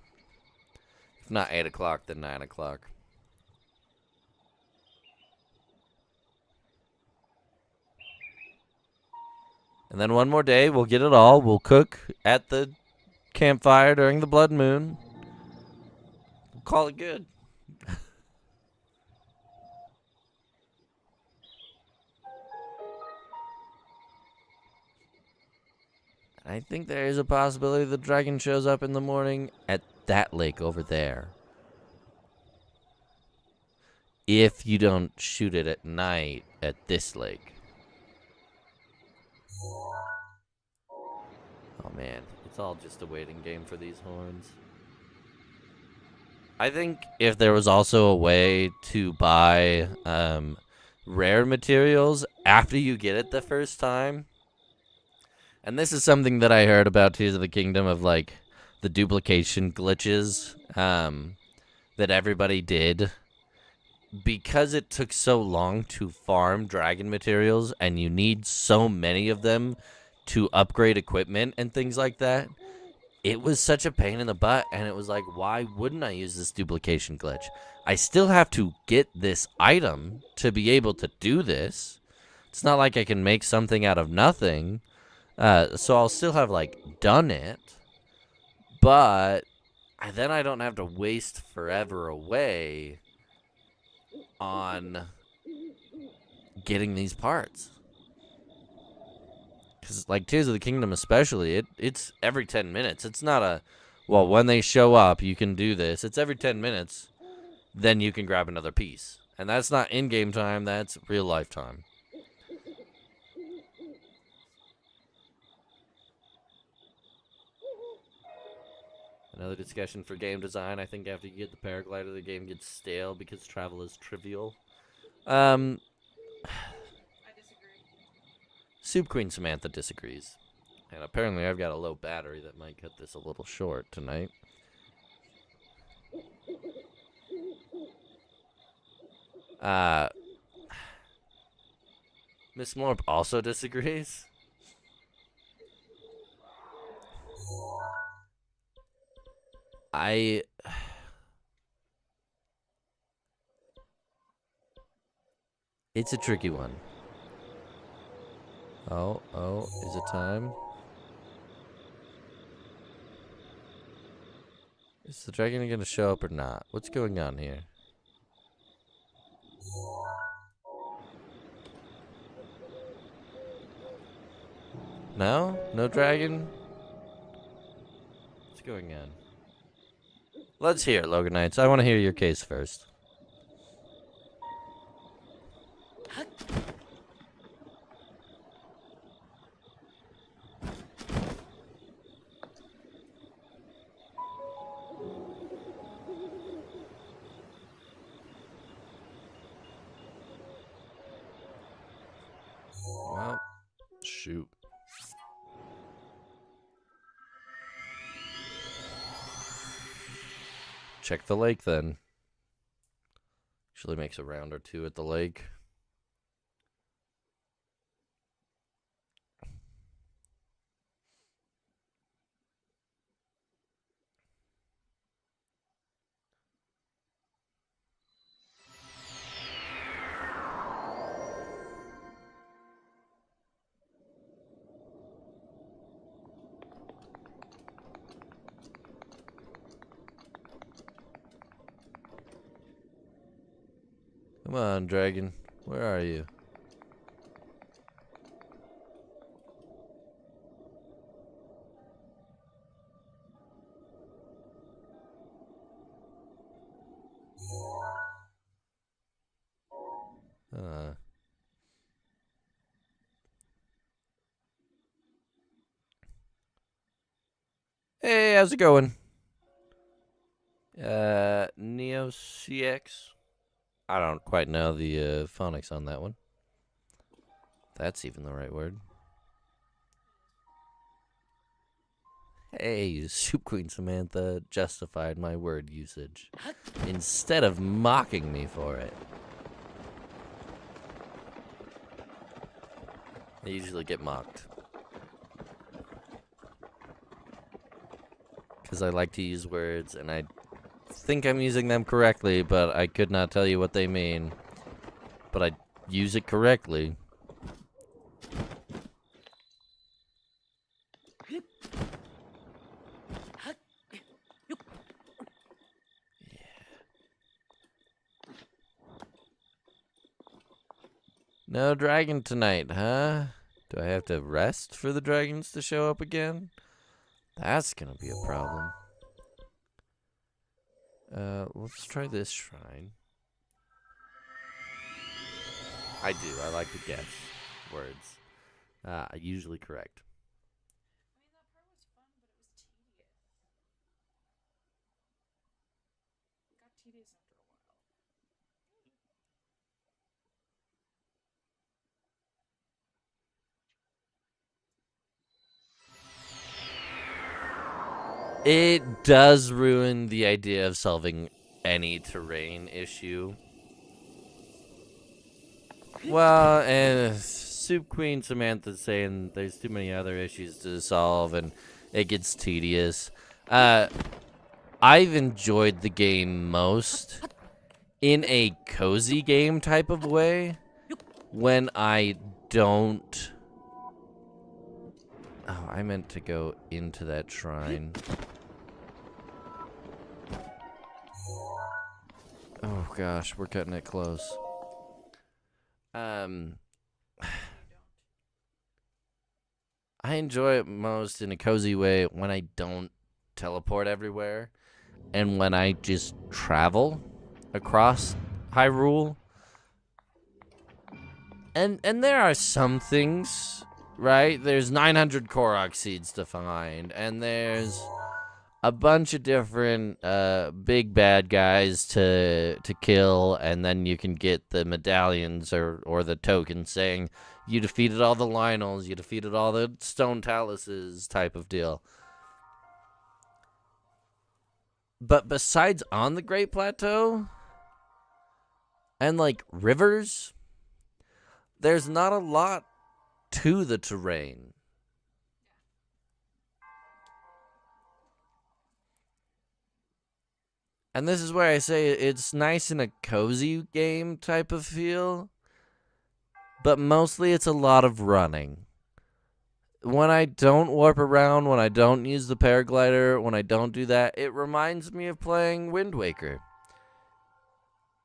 Speaker 1: If not 8 o'clock, then 9 o'clock. And then one more day, we'll get it all. We'll cook at the campfire during the blood moon. We'll call it good. I think there is a possibility the dragon shows up in the morning at that lake over there. If you don't shoot it at night at this lake. Oh man, it's all just a waiting game for these horns. I think if there was also a way to buy rare materials after you get it the first time. And this is something that I heard about Tears of the Kingdom, of like the duplication glitches that everybody did. Because it took so long to farm dragon materials and you need so many of them to upgrade equipment and things like that, it was such a pain in the butt, and it was like, why wouldn't I use this duplication glitch? I still have to get this item to be able to do this. It's not like I can make something out of nothing. So I'll still have, like, done it, but then I don't have to waste forever away on getting these parts. Because, like, Tears of the Kingdom especially, it's every 10 minutes. It's not a, well, when they show up, you can do this. It's every 10 minutes, then you can grab another piece. And that's not in-game time, that's real-life time. Another discussion for game design. I think after you get the paraglider, the game gets stale because travel is trivial. I disagree. Soup Queen Samantha disagrees. And apparently I've got a low battery that might cut this a little short tonight. Miss Morp also disagrees. It's a tricky one. Oh, is it time? Is the dragon gonna show up or not? What's going on here? No? No dragon? What's going on? Let's hear it, Loganites. I want to hear your case first. Well, shoot. check the lake then. Usually makes a round or two at the lake. Come on, dragon. Where are you? Hey, how's it going? Neo CX? I don't quite know the phonics on that one. That's even the right word. Hey, Soup Queen Samantha justified my word usage instead of mocking me for it. I usually get mocked. Because I like to use words, and I think I'm using them correctly, but I could not tell you what they mean. But I use it correctly. No dragon tonight, huh? Do I have to rest for the dragons to show up again? That's gonna be a problem. Let's try this shrine. I do. I like to guess words. Usually correct. It does ruin the idea of solving any terrain issue. Well, and Soup Queen Samantha's saying there's too many other issues to solve and it gets tedious. I've enjoyed the game most in a cozy game type of way when I don't... Oh, I meant to go into that shrine. Oh gosh, we're cutting it close. I enjoy it most in a cozy way when I don't teleport everywhere and when I just travel across Hyrule. And there are some things, right? There's 900 Korok seeds to find, and there's a bunch of different big bad guys to kill, and then you can get the medallions or the tokens saying you defeated all the Lionels, you defeated all the Stone Taluses type of deal. But besides on the Great Plateau and like rivers, there's not a lot to the terrain. And this is where I say it's nice in a cozy game type of feel, but mostly it's a lot of running. When I don't warp around, when I don't use the paraglider, when I don't do that, it reminds me of playing Wind Waker,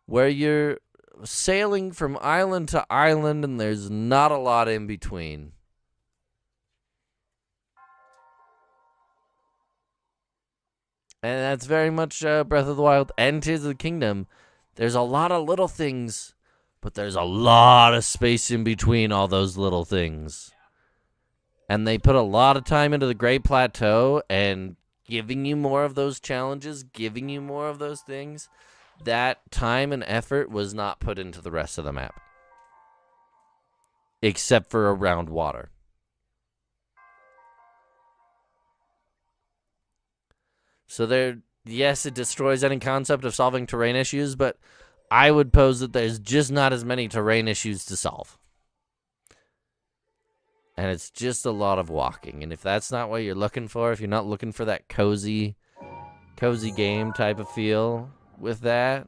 Speaker 1: where you're sailing from island to island and there's not a lot in between. And that's very much Breath of the Wild and Tears of the Kingdom. There's a lot of little things, but there's a lot of space in between all those little things. And they put a lot of time into the Great Plateau and giving you more of those challenges, giving you more of those things. That time and effort was not put into the rest of the map. Except for around water. So yes, it destroys any concept of solving terrain issues, but I would pose that there's just not as many terrain issues to solve. And it's just a lot of walking. And if that's not what you're looking for, if you're not looking for that cozy game type of feel with that,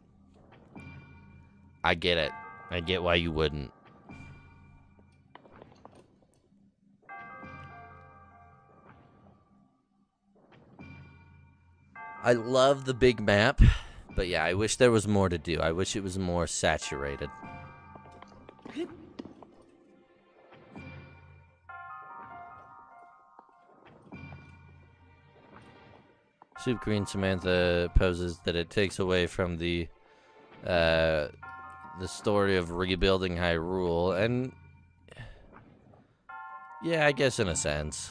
Speaker 1: I get it. I get why you wouldn't. I love the big map, but yeah, I wish there was more to do. I wish it was more saturated. Soup Green Samantha poses that it takes away from the story of rebuilding Hyrule, and yeah, I guess in a sense.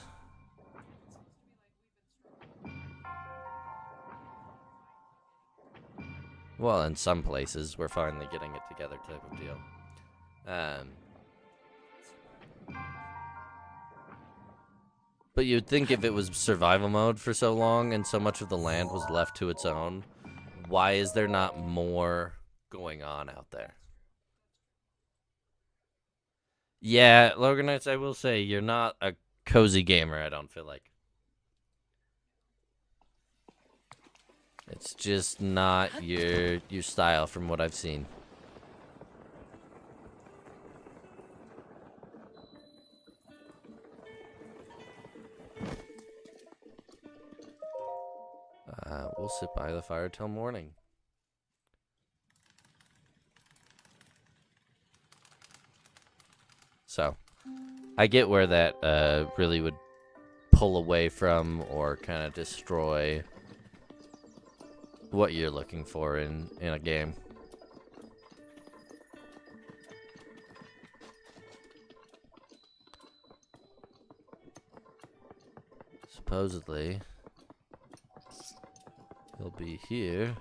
Speaker 1: Well, in some places, we're finally getting it together type of deal. But you'd think if it was survival mode for so long and so much of the land was left to its own, why is there not more going on out there? Yeah, Loganites, I will say, you're not a cozy gamer, I don't feel like. It's just not your style from what I've seen. We'll sit by the fire till morning. So, I get where that really would pull away from or kind of destroy what you're looking for in a game. Supposedly, he'll be here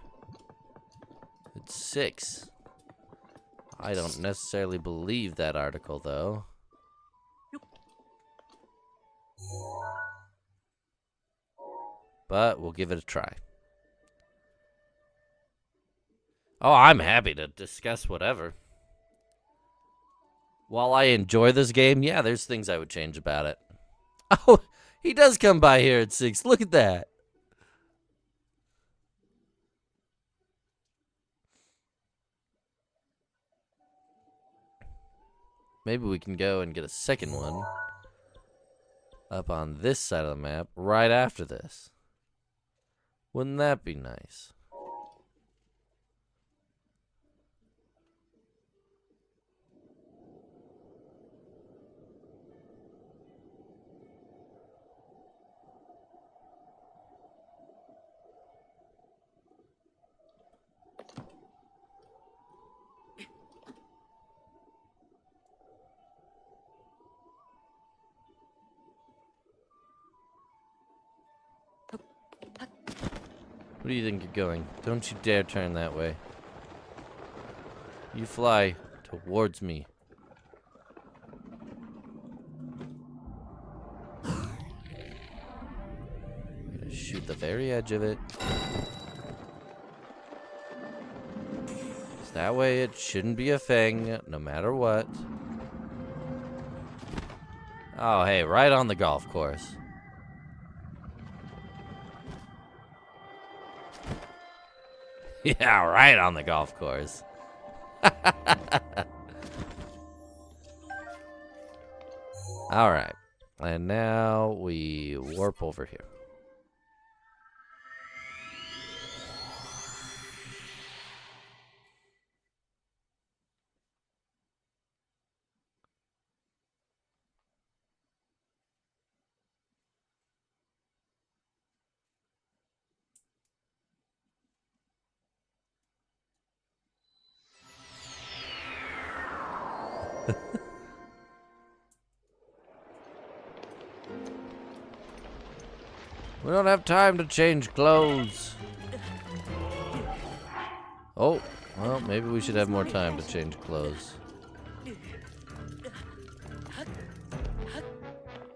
Speaker 1: at 6. I don't necessarily believe that article, though. But we'll give it a try. Oh, I'm happy to discuss whatever. While I enjoy this game, yeah, there's things I would change about it. Oh, he does come by here at 6. Look at that. Maybe we can go and get a second one up on this side of the map right after this. Wouldn't that be nice? Where do you think you're going? Don't you dare turn that way. You fly towards me. I'm gonna shoot the very edge of it. That way it shouldn't be a thing, no matter what. Oh, hey, right on the golf course. Yeah, right on the golf course. Alright. And now we warp over here. We don't have time to change clothes. Oh, well, maybe we should have more time to change clothes.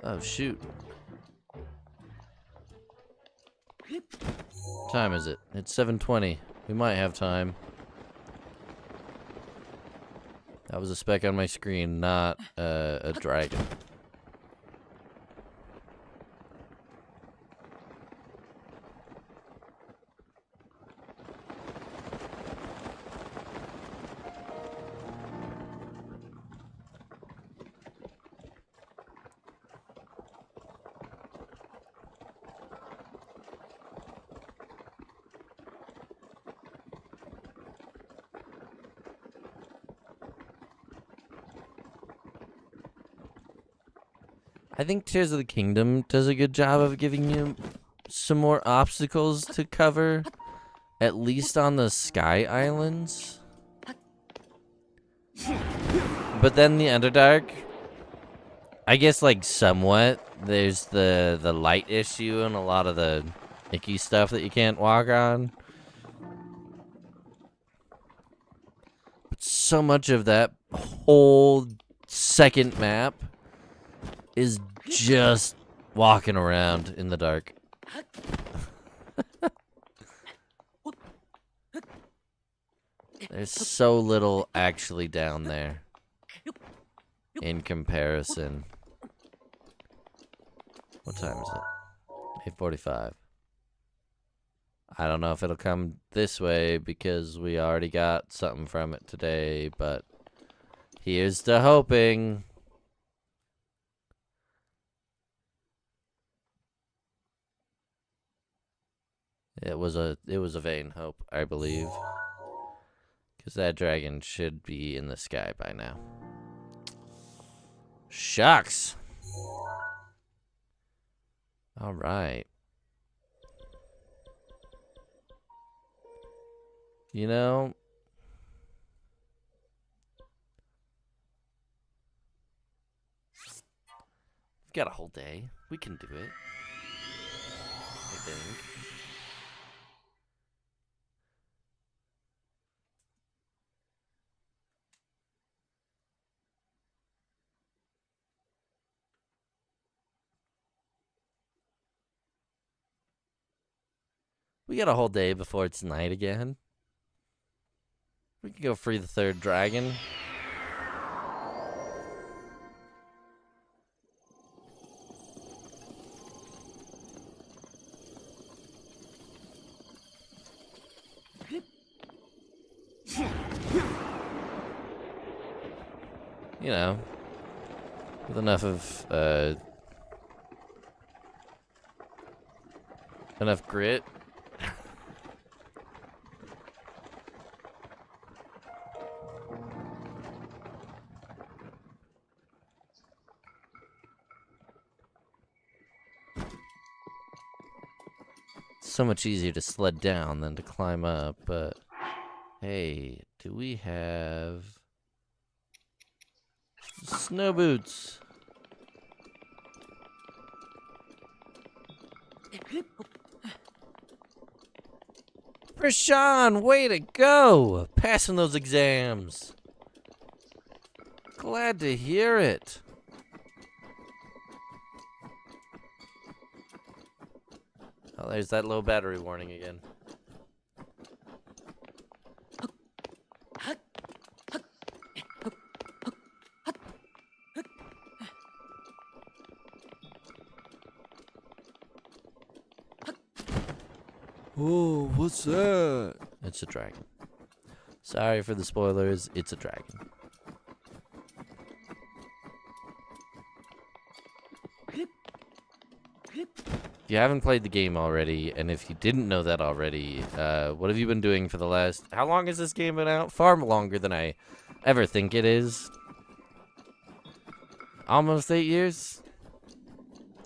Speaker 1: Oh, shoot. What time is it? It's 7:20. We might have time. That was a speck on my screen, not a dragon. I think Tears of the Kingdom does a good job of giving you some more obstacles to cover, at least on the Sky Islands. But then the Underdark, I guess, like, somewhat. There's the light issue and a lot of the icky stuff that you can't walk on. But so much of that whole second map is just walking around in the dark. There's so little actually down there in comparison. What time is it? 8:45. I don't know if it'll come this way because we already got something from it today, but here's to hoping. It was a vain hope, I believe. Because that dragon should be in the sky by now. Shucks! Alright. You know, we've got a whole day. We can do it. I think. We got a whole day before it's night again. We can go free the third dragon. You know, with enough grit. So much easier to sled down than to climb up, but hey, do we have snow boots? Rashawn, way to go! Passing those exams. Glad to hear it. Oh, there's that low battery warning again. Oh, what's that? It's a dragon. Sorry for the spoilers, it's a dragon. If you haven't played the game already, and if you didn't know that already, what have you been doing for the last... How long has this game been out? Far longer than I ever think it is. Almost 8 years?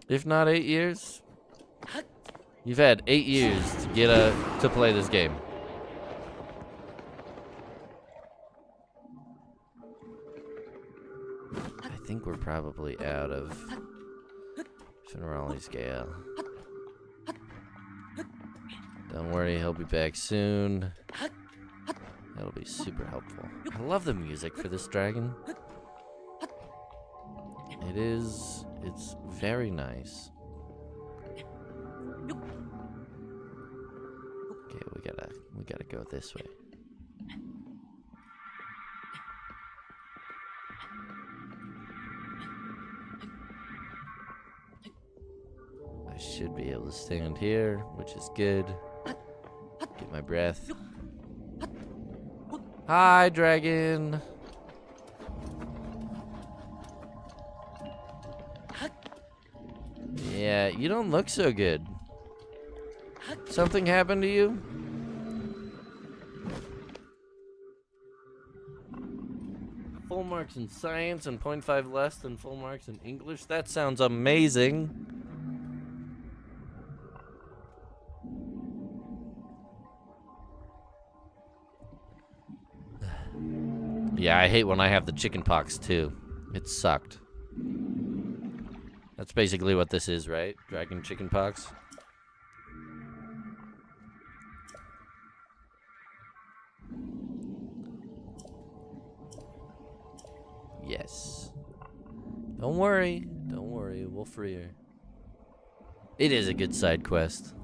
Speaker 1: If not 8 years? You've had 8 years to get to play this game. I think we're probably out of Finarali's Gale. Don't worry, he'll be back soon. That'll be super helpful. I love the music for this dragon. It's very nice. We gotta go this way. I should be able to stand here, which is good. Get my breath. Hi, dragon. Yeah, you don't look so good. Something happened to you? Full marks in science and 0.5 less than full marks in English? That sounds amazing. Yeah, I hate when I have the chicken pox too. It sucked. That's basically what this is, right? Dragon chicken pox. Yes. Don't worry, we'll free her. It is a good side quest.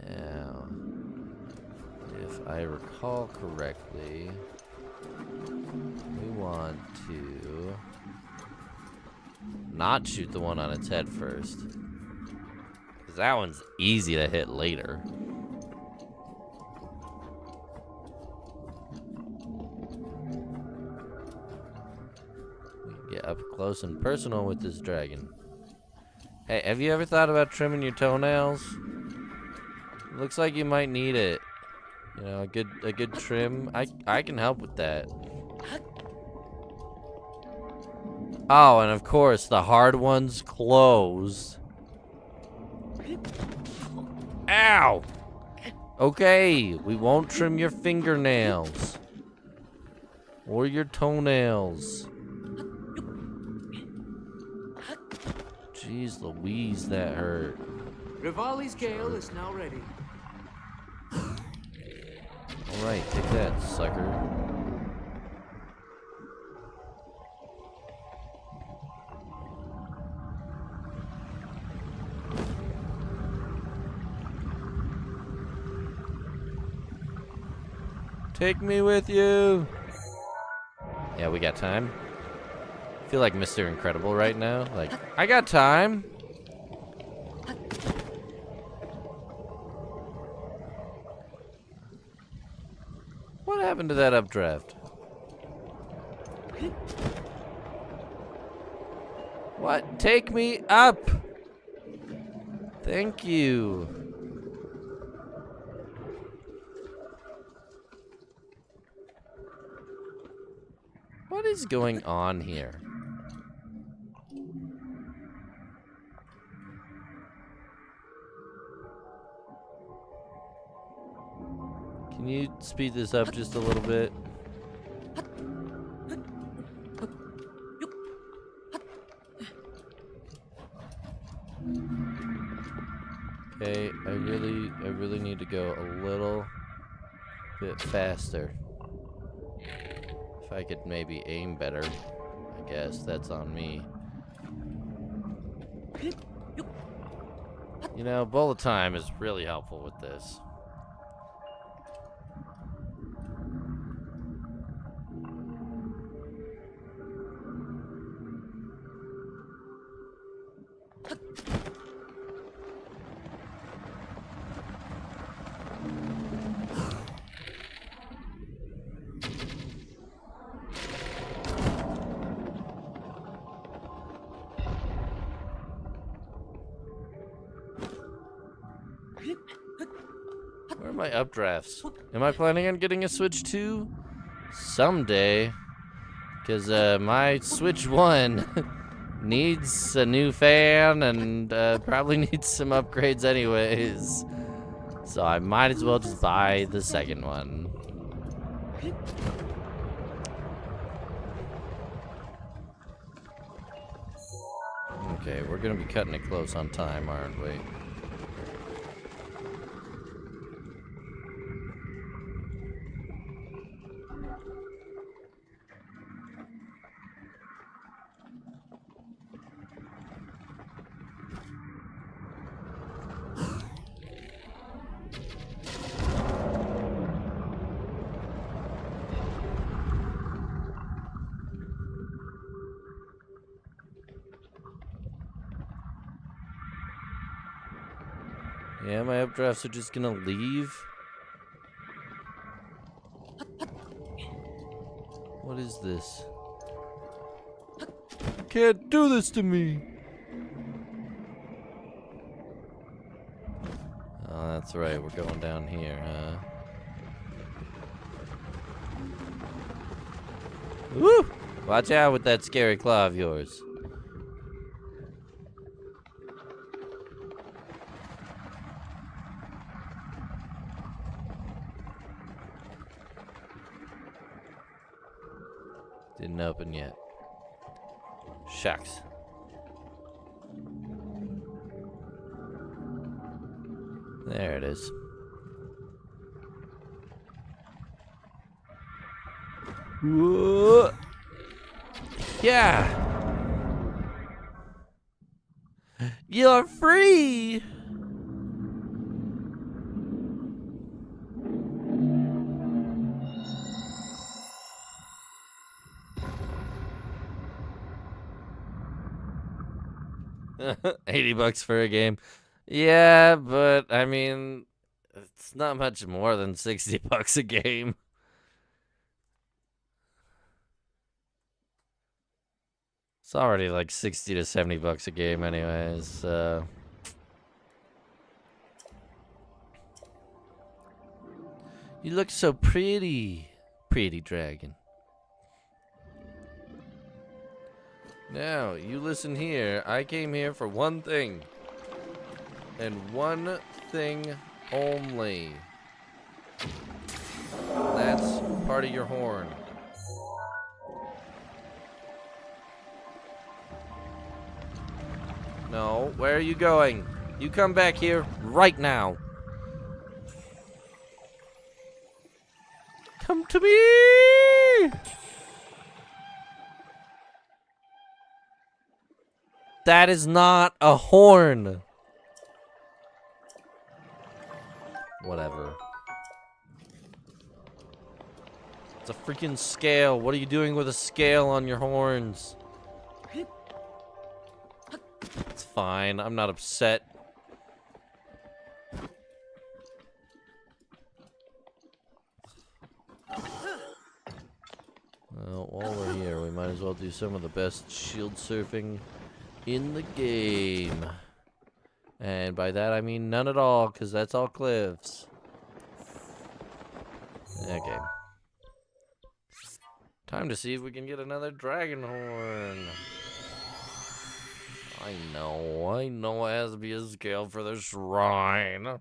Speaker 1: Now, if I recall correctly, we want to not shoot the one on its head first. Because that one's easy to hit later. We can get up close and personal with this dragon. Hey, have you ever thought about trimming your toenails? Looks like you might need it. You know, a good trim. I can help with that. Oh, and of course the hard ones closed. Ow! Okay, we won't trim your fingernails or your toenails. Jeez Louise, that hurt.
Speaker 3: Rivali's Gale is now ready.
Speaker 1: Alright, take that, sucker. Take me with you. Yeah, we got time. I feel like Mr. Incredible right now. Like, I got time. What happened to that updraft? What? Take me up. Thank you. What is going on here? Can you speed this up just a little bit? Okay, I really need to go a little bit faster. If I could maybe aim better, I guess that's on me. You know, bullet time is really helpful with this. Where are my updrafts? Am I planning on getting a Switch 2? Someday. Because my Switch 1 needs a new fan and probably needs some upgrades anyways. So I might as well just buy the second one. Okay, we're gonna be cutting it close on time, aren't we? Yeah, my updrafts are just gonna leave. What is this? You can't do this to me! Oh, that's right, we're going down here, huh? Woo! Watch out with that scary claw of yours. Didn't open yet. Shucks. There it is. Whoa. Yeah. You're free. 80 bucks for a game. Yeah, but I mean, it's not much more than 60 bucks a game. It's already like 60 to 70 bucks a game anyways. You look so pretty. Pretty dragon. Now, you listen here. I came here for one thing. And one thing only. That's part of your horn. No, where are you going? You come back here right now. Come to me! That is not a horn. Whatever. It's a freaking scale. What are you doing with a scale on your horns? It's fine. I'm not upset. Well, while we're here, we might as well do some of the best shield surfing in the game. And by that I mean none at all, because that's all cliffs. Okay. Time to see if we can get another dragon horn. I know it has to be a scale for the shrine. I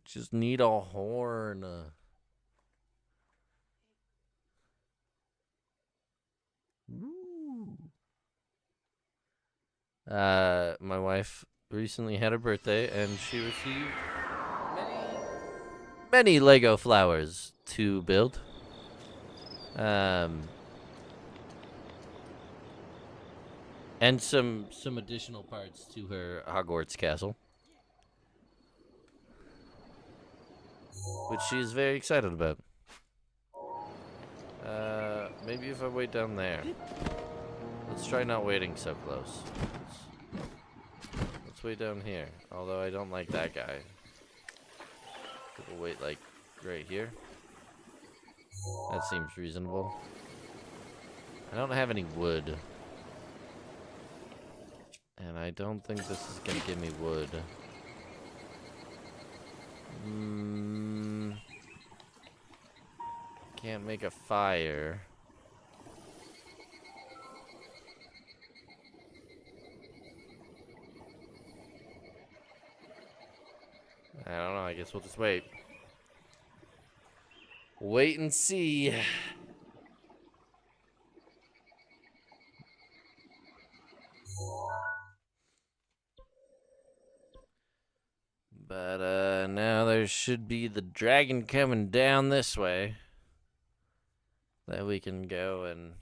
Speaker 1: just need a horn. Ooh. My wife recently had her birthday, and she received many Lego flowers to build. And some additional parts to her Hogwarts castle, which she is very excited about. Maybe if I wait down there. Let's try not waiting so close. Let's wait down here. Although I don't like that guy. We'll wait like right here. That seems reasonable. I don't have any wood. And I don't think this is gonna give me wood. Can't make a fire. I don't know, I guess we'll just wait. Wait and see. But now there should be the dragon coming down this way that we can go and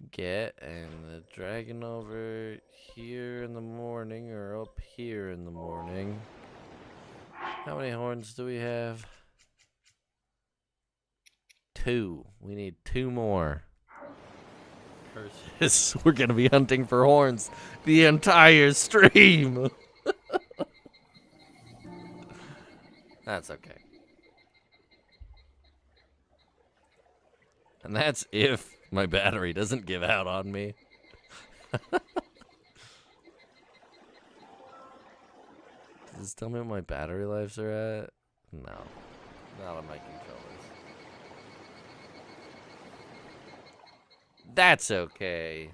Speaker 1: get, and the dragon over here in the morning or up here in the morning. How many horns do we have? 2. We need 2 more. Curses. We're gonna be hunting for horns the entire stream. That's okay. And that's if my battery doesn't give out on me. Does this tell me what my battery lives are at? No. Not on my controllers. That's okay.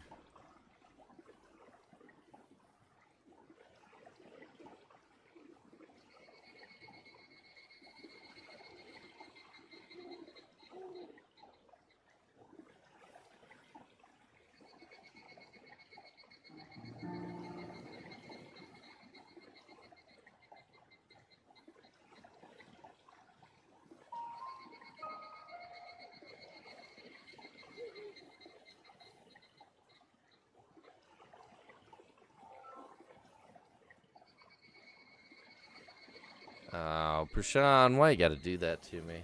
Speaker 1: Oh, Prashan, why you gotta do that to me?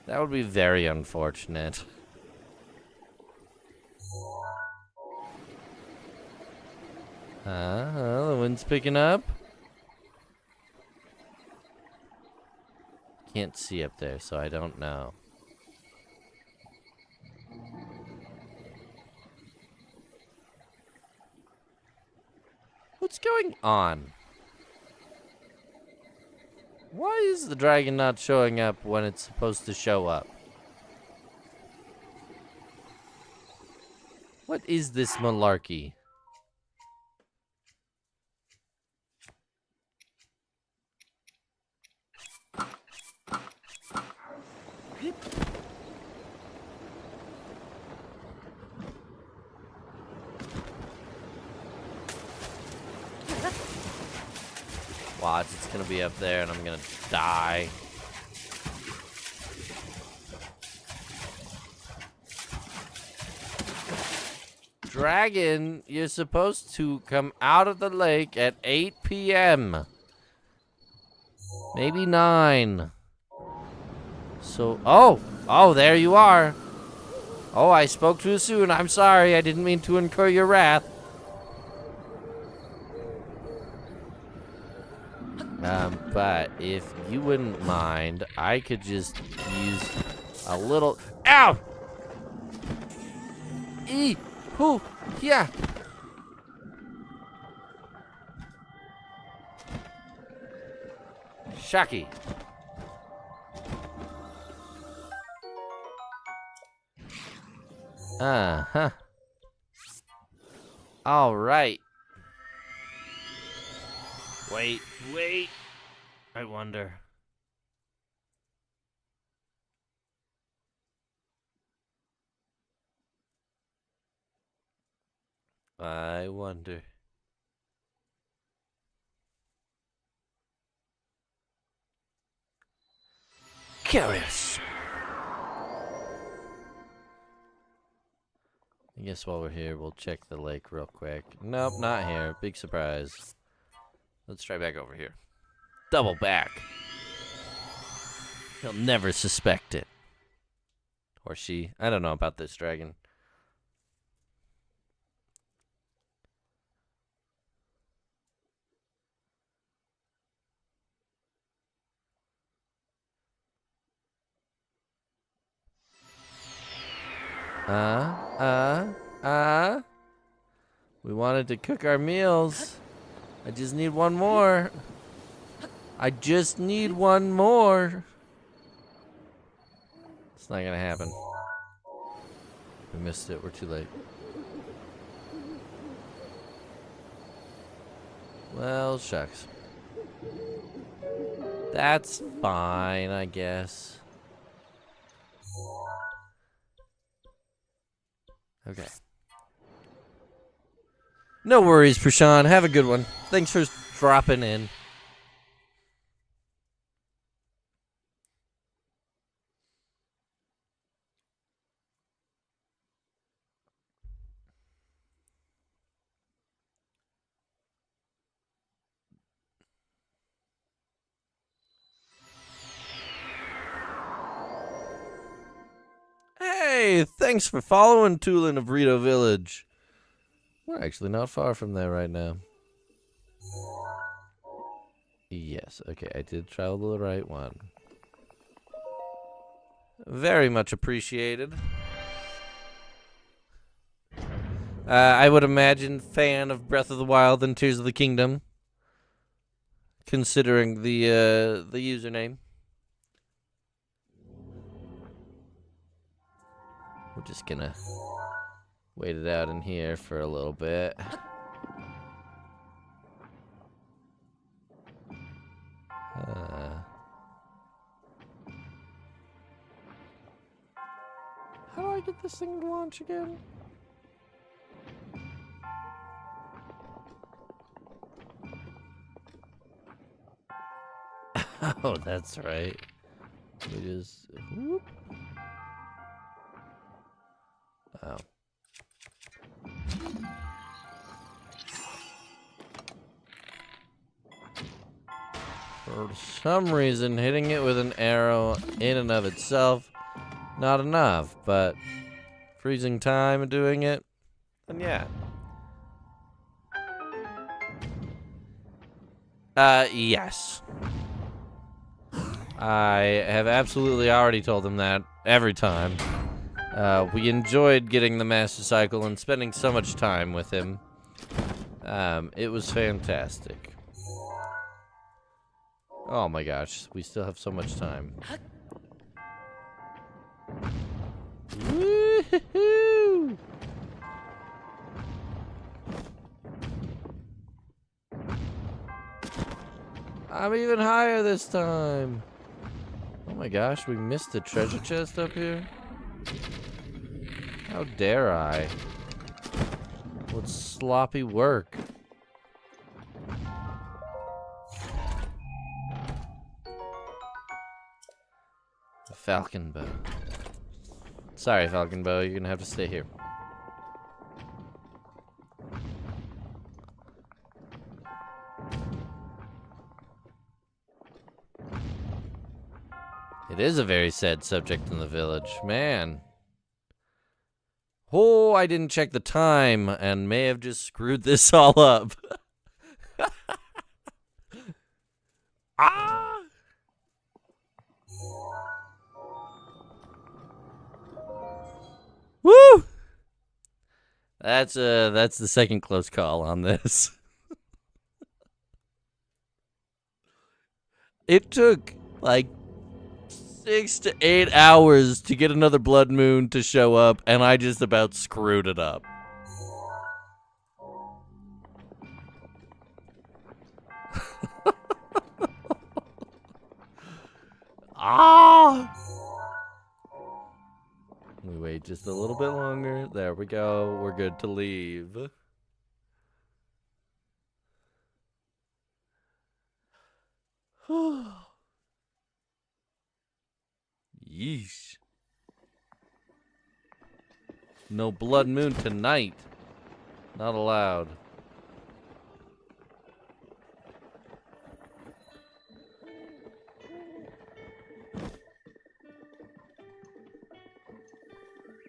Speaker 1: That would be very unfortunate. The wind's picking up. Can't see up there, so I don't know. What's going on? Why is the dragon not showing up when it's supposed to show up? What is this malarkey? Watch, it's gonna be up there and I'm gonna die. Dragon, you're supposed to come out of the lake at 8 p.m. Maybe 9. So, oh, there you are. Oh, I spoke too soon. I'm sorry. I didn't mean to incur your wrath. But if you wouldn't mind, I could just use a little... Ow! Hoo! Yeah! Shaki. Uh-huh. All right. Wait. I wonder. Curious. I guess while we're here, we'll check the lake real quick. Nope, not here. Big surprise. Let's try back over here. Double back. He'll never suspect it. Or she. I don't know about this dragon. We wanted to cook our meals. I just need one more. It's not gonna happen. We missed it. We're too late. Well, shucks. That's fine, I guess. Okay. No worries, Prashan. Have a good one. Thanks for dropping in. Hey, thanks for following Tulin of Rito Village. We're actually not far from there right now. Yes, okay, I did travel the right one. Very much appreciated. I would imagine fan of Breath of the Wild and Tears of the Kingdom, considering the username. We're just gonna wait it out in here for a little bit. How do I get this thing to launch again? Oh, that's right. We just... whoop. Oh. For some reason, hitting it with an arrow in and of itself, not enough, but freezing time and doing it, and yeah. Yes. I have absolutely already told him that every time. We enjoyed getting the Master Cycle and spending so much time with him. It was fantastic. Oh my gosh, we still have so much time. Woo-hoo-hoo! I'm even higher this time. Oh my gosh, we missed the treasure chest up here. How dare I? What sloppy work. Falcon bow. Sorry, Falcon bow, you're gonna have to stay here. It is a very sad subject in the village, man. Oh, I didn't check the time and may have just screwed this all up. Ah! Woo! That's the second close call on this. It took like 6 to 8 hours to get another blood moon to show up, and I just about screwed it up. Ah! We wait just a little bit longer. There we go. We're good to leave. Yeesh. No blood moon tonight. Not allowed.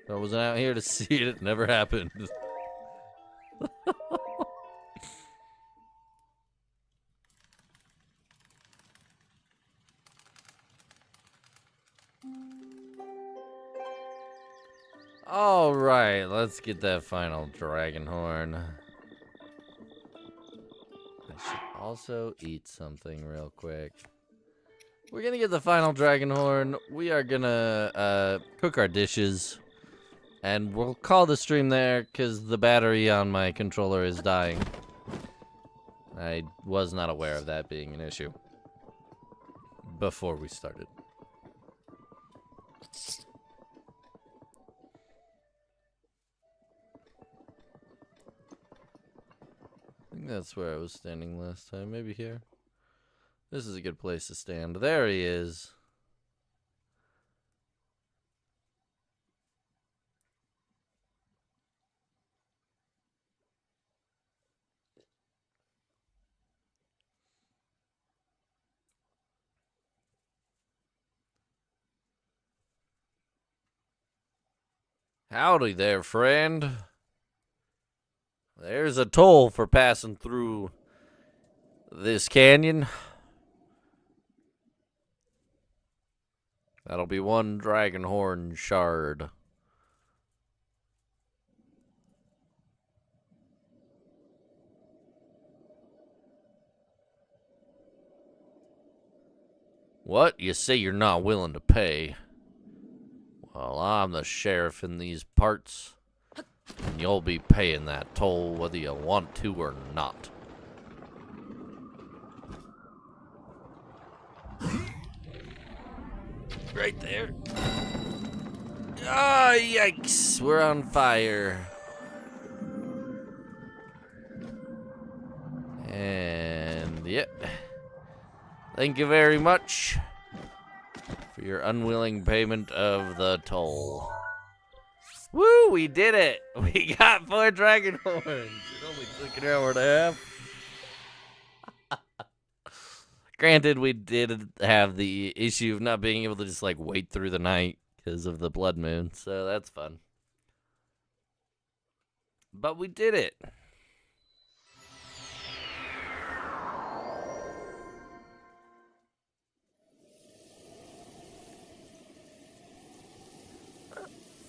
Speaker 1: I wasn't out here to see it. It never happened. All right, let's get that final dragon horn. I should also eat something real quick. We're gonna get the final dragon horn. We are gonna cook our dishes. And we'll call the stream there because the battery on my controller is dying. I was not aware of that being an issue before we started. I think that's where I was standing last time. Maybe here. This is a good place to stand. There he is. Howdy there, friend. There's a toll for passing through this canyon. That'll be one dragon horn shard. What? You say you're not willing to pay? Well, I'm the sheriff in these parts, and you'll be paying that toll whether you want to or not. Right there. Ah, yikes. We're on fire. And, yep. Thank you very much for your unwilling payment of the toll. Woo, we did it. We got 4 dragon horns. It only took an hour and a half. Granted, we did have the issue of not being able to just, like, wait through the night because of the blood moon, so that's fun. But we did it.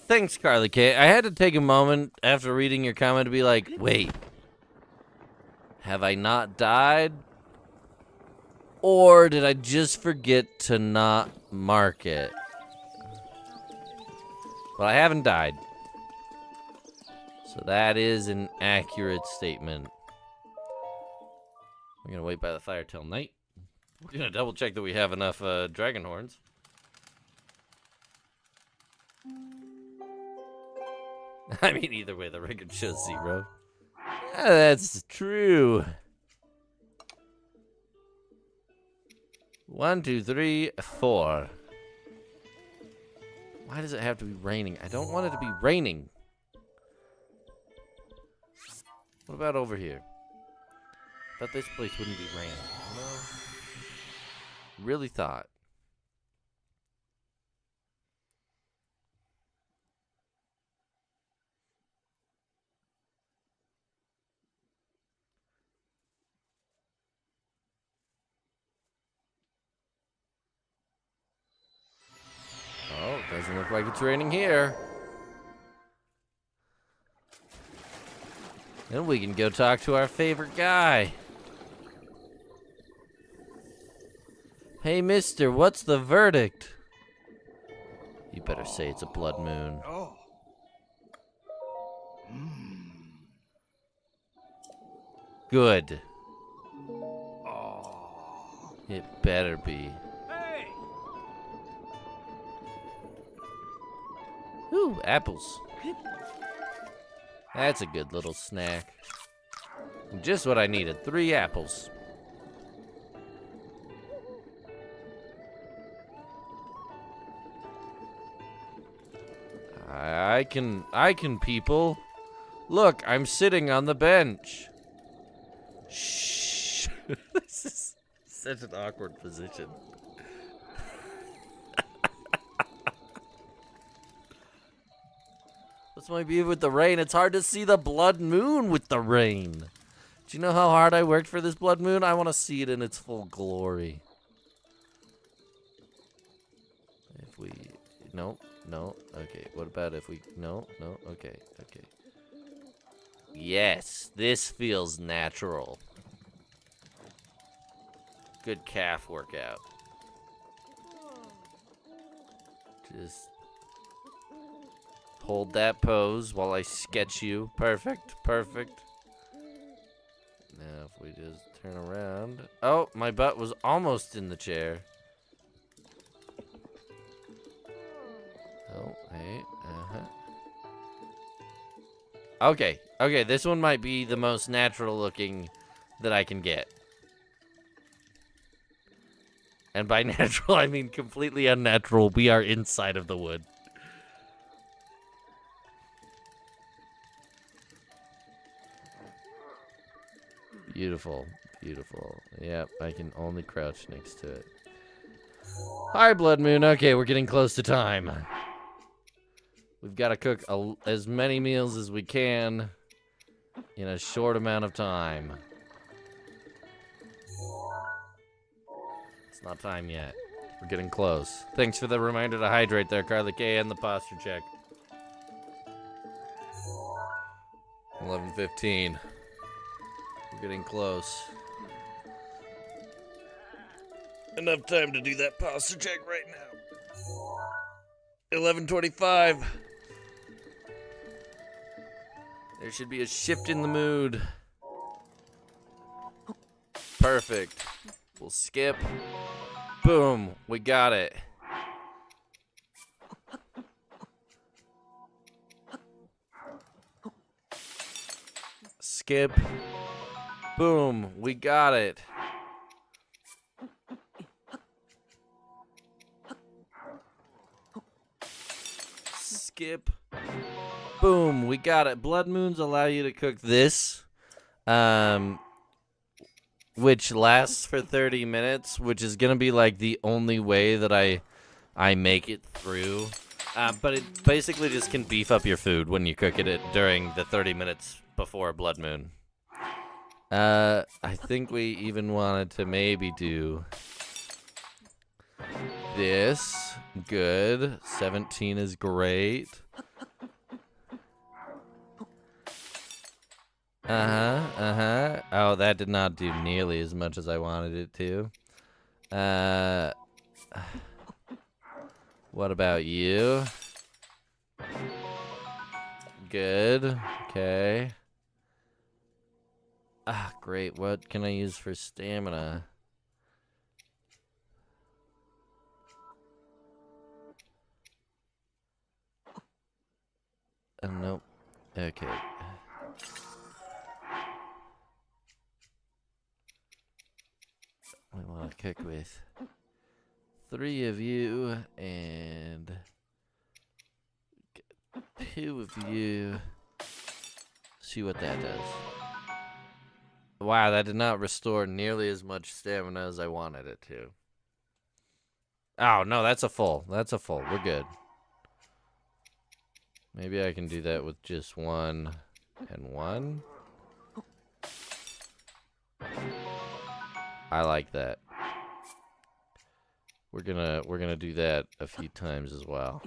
Speaker 1: Thanks, Carly K. I had to take a moment after reading your comment to be like, wait, have I not died? Or did I just forget to not mark it? Well, I haven't died. So that is an accurate statement. We're going to wait by the fire till night. We're going to double check that we have enough dragon horns. I mean, either way, the record shows 0. Yeah, that's true. 1, 2, 3, 4. Why does it have to be raining? I don't want it to be raining. What about over here? Thought this place wouldn't be raining. No. Really thought. Oh, doesn't look like it's raining here. Then we can go talk to our favorite guy. Hey, mister, what's the verdict? You better say it's a blood moon.
Speaker 2: Oh.
Speaker 1: Good.
Speaker 2: Oh.
Speaker 1: It better be.
Speaker 2: Hey.
Speaker 1: Ooh, apples. That's a good little snack. Just what I needed, 3 apples. I can, people. Look, I'm sitting on the bench. Shh. This is such an awkward position. What's my beef with the rain? It's hard to see the blood moon with the rain. Do you know how hard I worked for this blood moon? I want to see it in its full glory. If we... No, okay. What about if we... No, okay. Yes, this feels natural. Good calf workout. Just... hold that pose while I sketch you. Perfect. Now, if we just turn around. Oh, my butt was almost in the chair. Oh, hey. Okay, this one might be the most natural looking that I can get. And by natural, I mean completely unnatural. We are inside of the wood. Beautiful. Yep, I can only crouch next to it. Hi, Blood Moon. Okay, we're getting close to time. We've got to cook as many meals as we can in a short amount of time. It's not time yet. We're getting close. Thanks for the reminder to hydrate there, Carly K, and the posture check. 11:15. We're getting close. Enough time to do that posture check right now. 11:25. There should be a shift in the mood. Perfect. We'll skip. Boom. We got it. Skip. Boom. We got it. Skip. Boom. We got it. Blood moons allow you to cook this. Which lasts for 30 minutes, which is going to be like the only way that I make it through. But it basically just can beef up your food when you cook it during the 30 minutes before a blood moon. I think we even wanted to maybe do this. Good. 17 is great. Oh, that did not do nearly as much as I wanted it to. What about you? Good. Okay. Great. What can I use for stamina? Nope. Okay. We want to cook with 3 of you and 2 of you. See what that does. Wow, that did not restore nearly as much stamina as I wanted it to. Oh, no, that's a full. That's a full. We're good. Maybe I can do that with just 1 and 1. I like that. We're gonna do that a few times as well.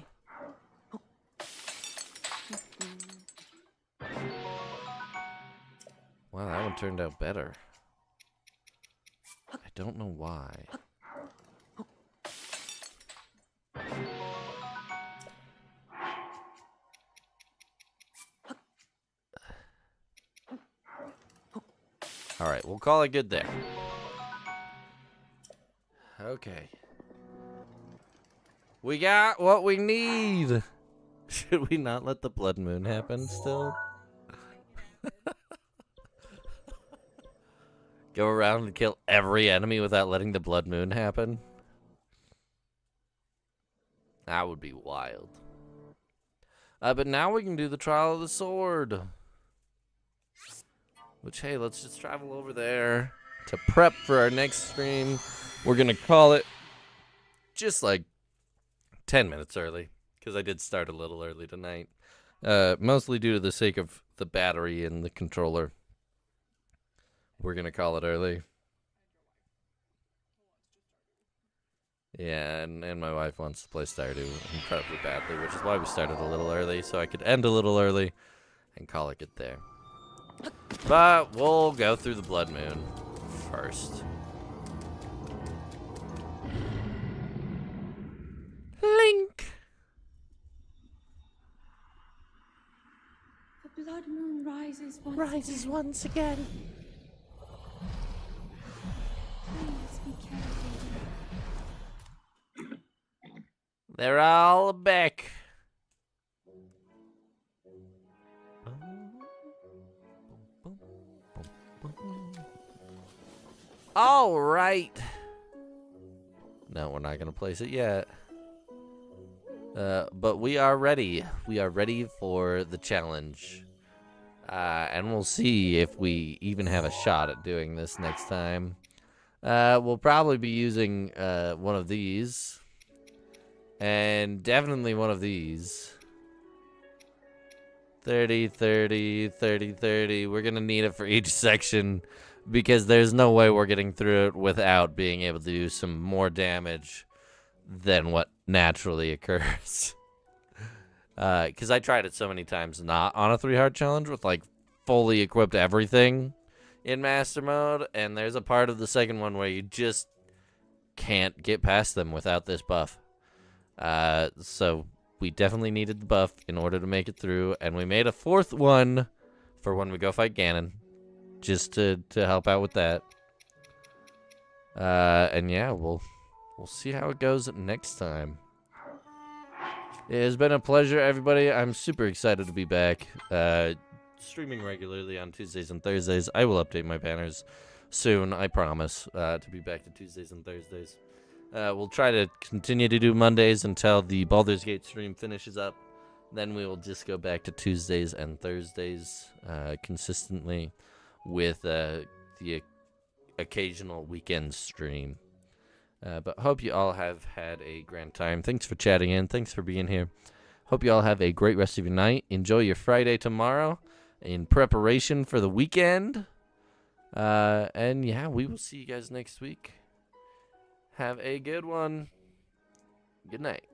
Speaker 1: Wow, that one turned out better. I don't know why. Alright, we'll call it good there. Okay. We got what we need. Should we not let the blood moon happen still? Go around and kill every enemy without letting the blood moon happen? That would be wild. But now we can do the trial of the sword. Which, hey, let's just travel over there to prep for our next stream. We're going to call it just like 10 minutes early, because I did start a little early tonight. Mostly due to the sake of the battery and the controller. We're going to call it early. Yeah, and my wife wants to play Stardew incredibly badly, which is why we started a little early, so I could end a little early and call it good there. But we'll go through the blood moon first. Link!
Speaker 4: The blood moon rises
Speaker 1: Once again.
Speaker 4: Please be careful.
Speaker 1: They're all back. All right. No, we're not going to place it yet. But we are ready. We are ready for the challenge. And we'll see if we even have a shot at doing this next time. We'll probably be using one of these. And definitely one of these. 30, 30, 30, 30. We're going to need it for each section because there's no way we're getting through it without being able to do some more damage than what naturally occurs. Because I tried it so many times not on a 3-heart challenge with, like, fully equipped everything in Master Mode, and there's a part of the second one where you just can't get past them without this buff. So we definitely needed the buff in order to make it through, and we made a 4th one for when we go fight Ganon, just to help out with that. And yeah, we'll see how it goes next time. It has been a pleasure, everybody. I'm super excited to be back. Streaming regularly on Tuesdays and Thursdays. I will update my banners soon, I promise, to be back to Tuesdays and Thursdays. We'll try to continue to do Mondays until the Baldur's Gate stream finishes up. Then we will just go back to Tuesdays and Thursdays consistently with the occasional weekend stream. But hope you all have had a grand time. Thanks for chatting in. Thanks for being here. Hope you all have a great rest of your night. Enjoy your Friday tomorrow in preparation for the weekend. And yeah, we will see you guys next week. Have a good one. Good night.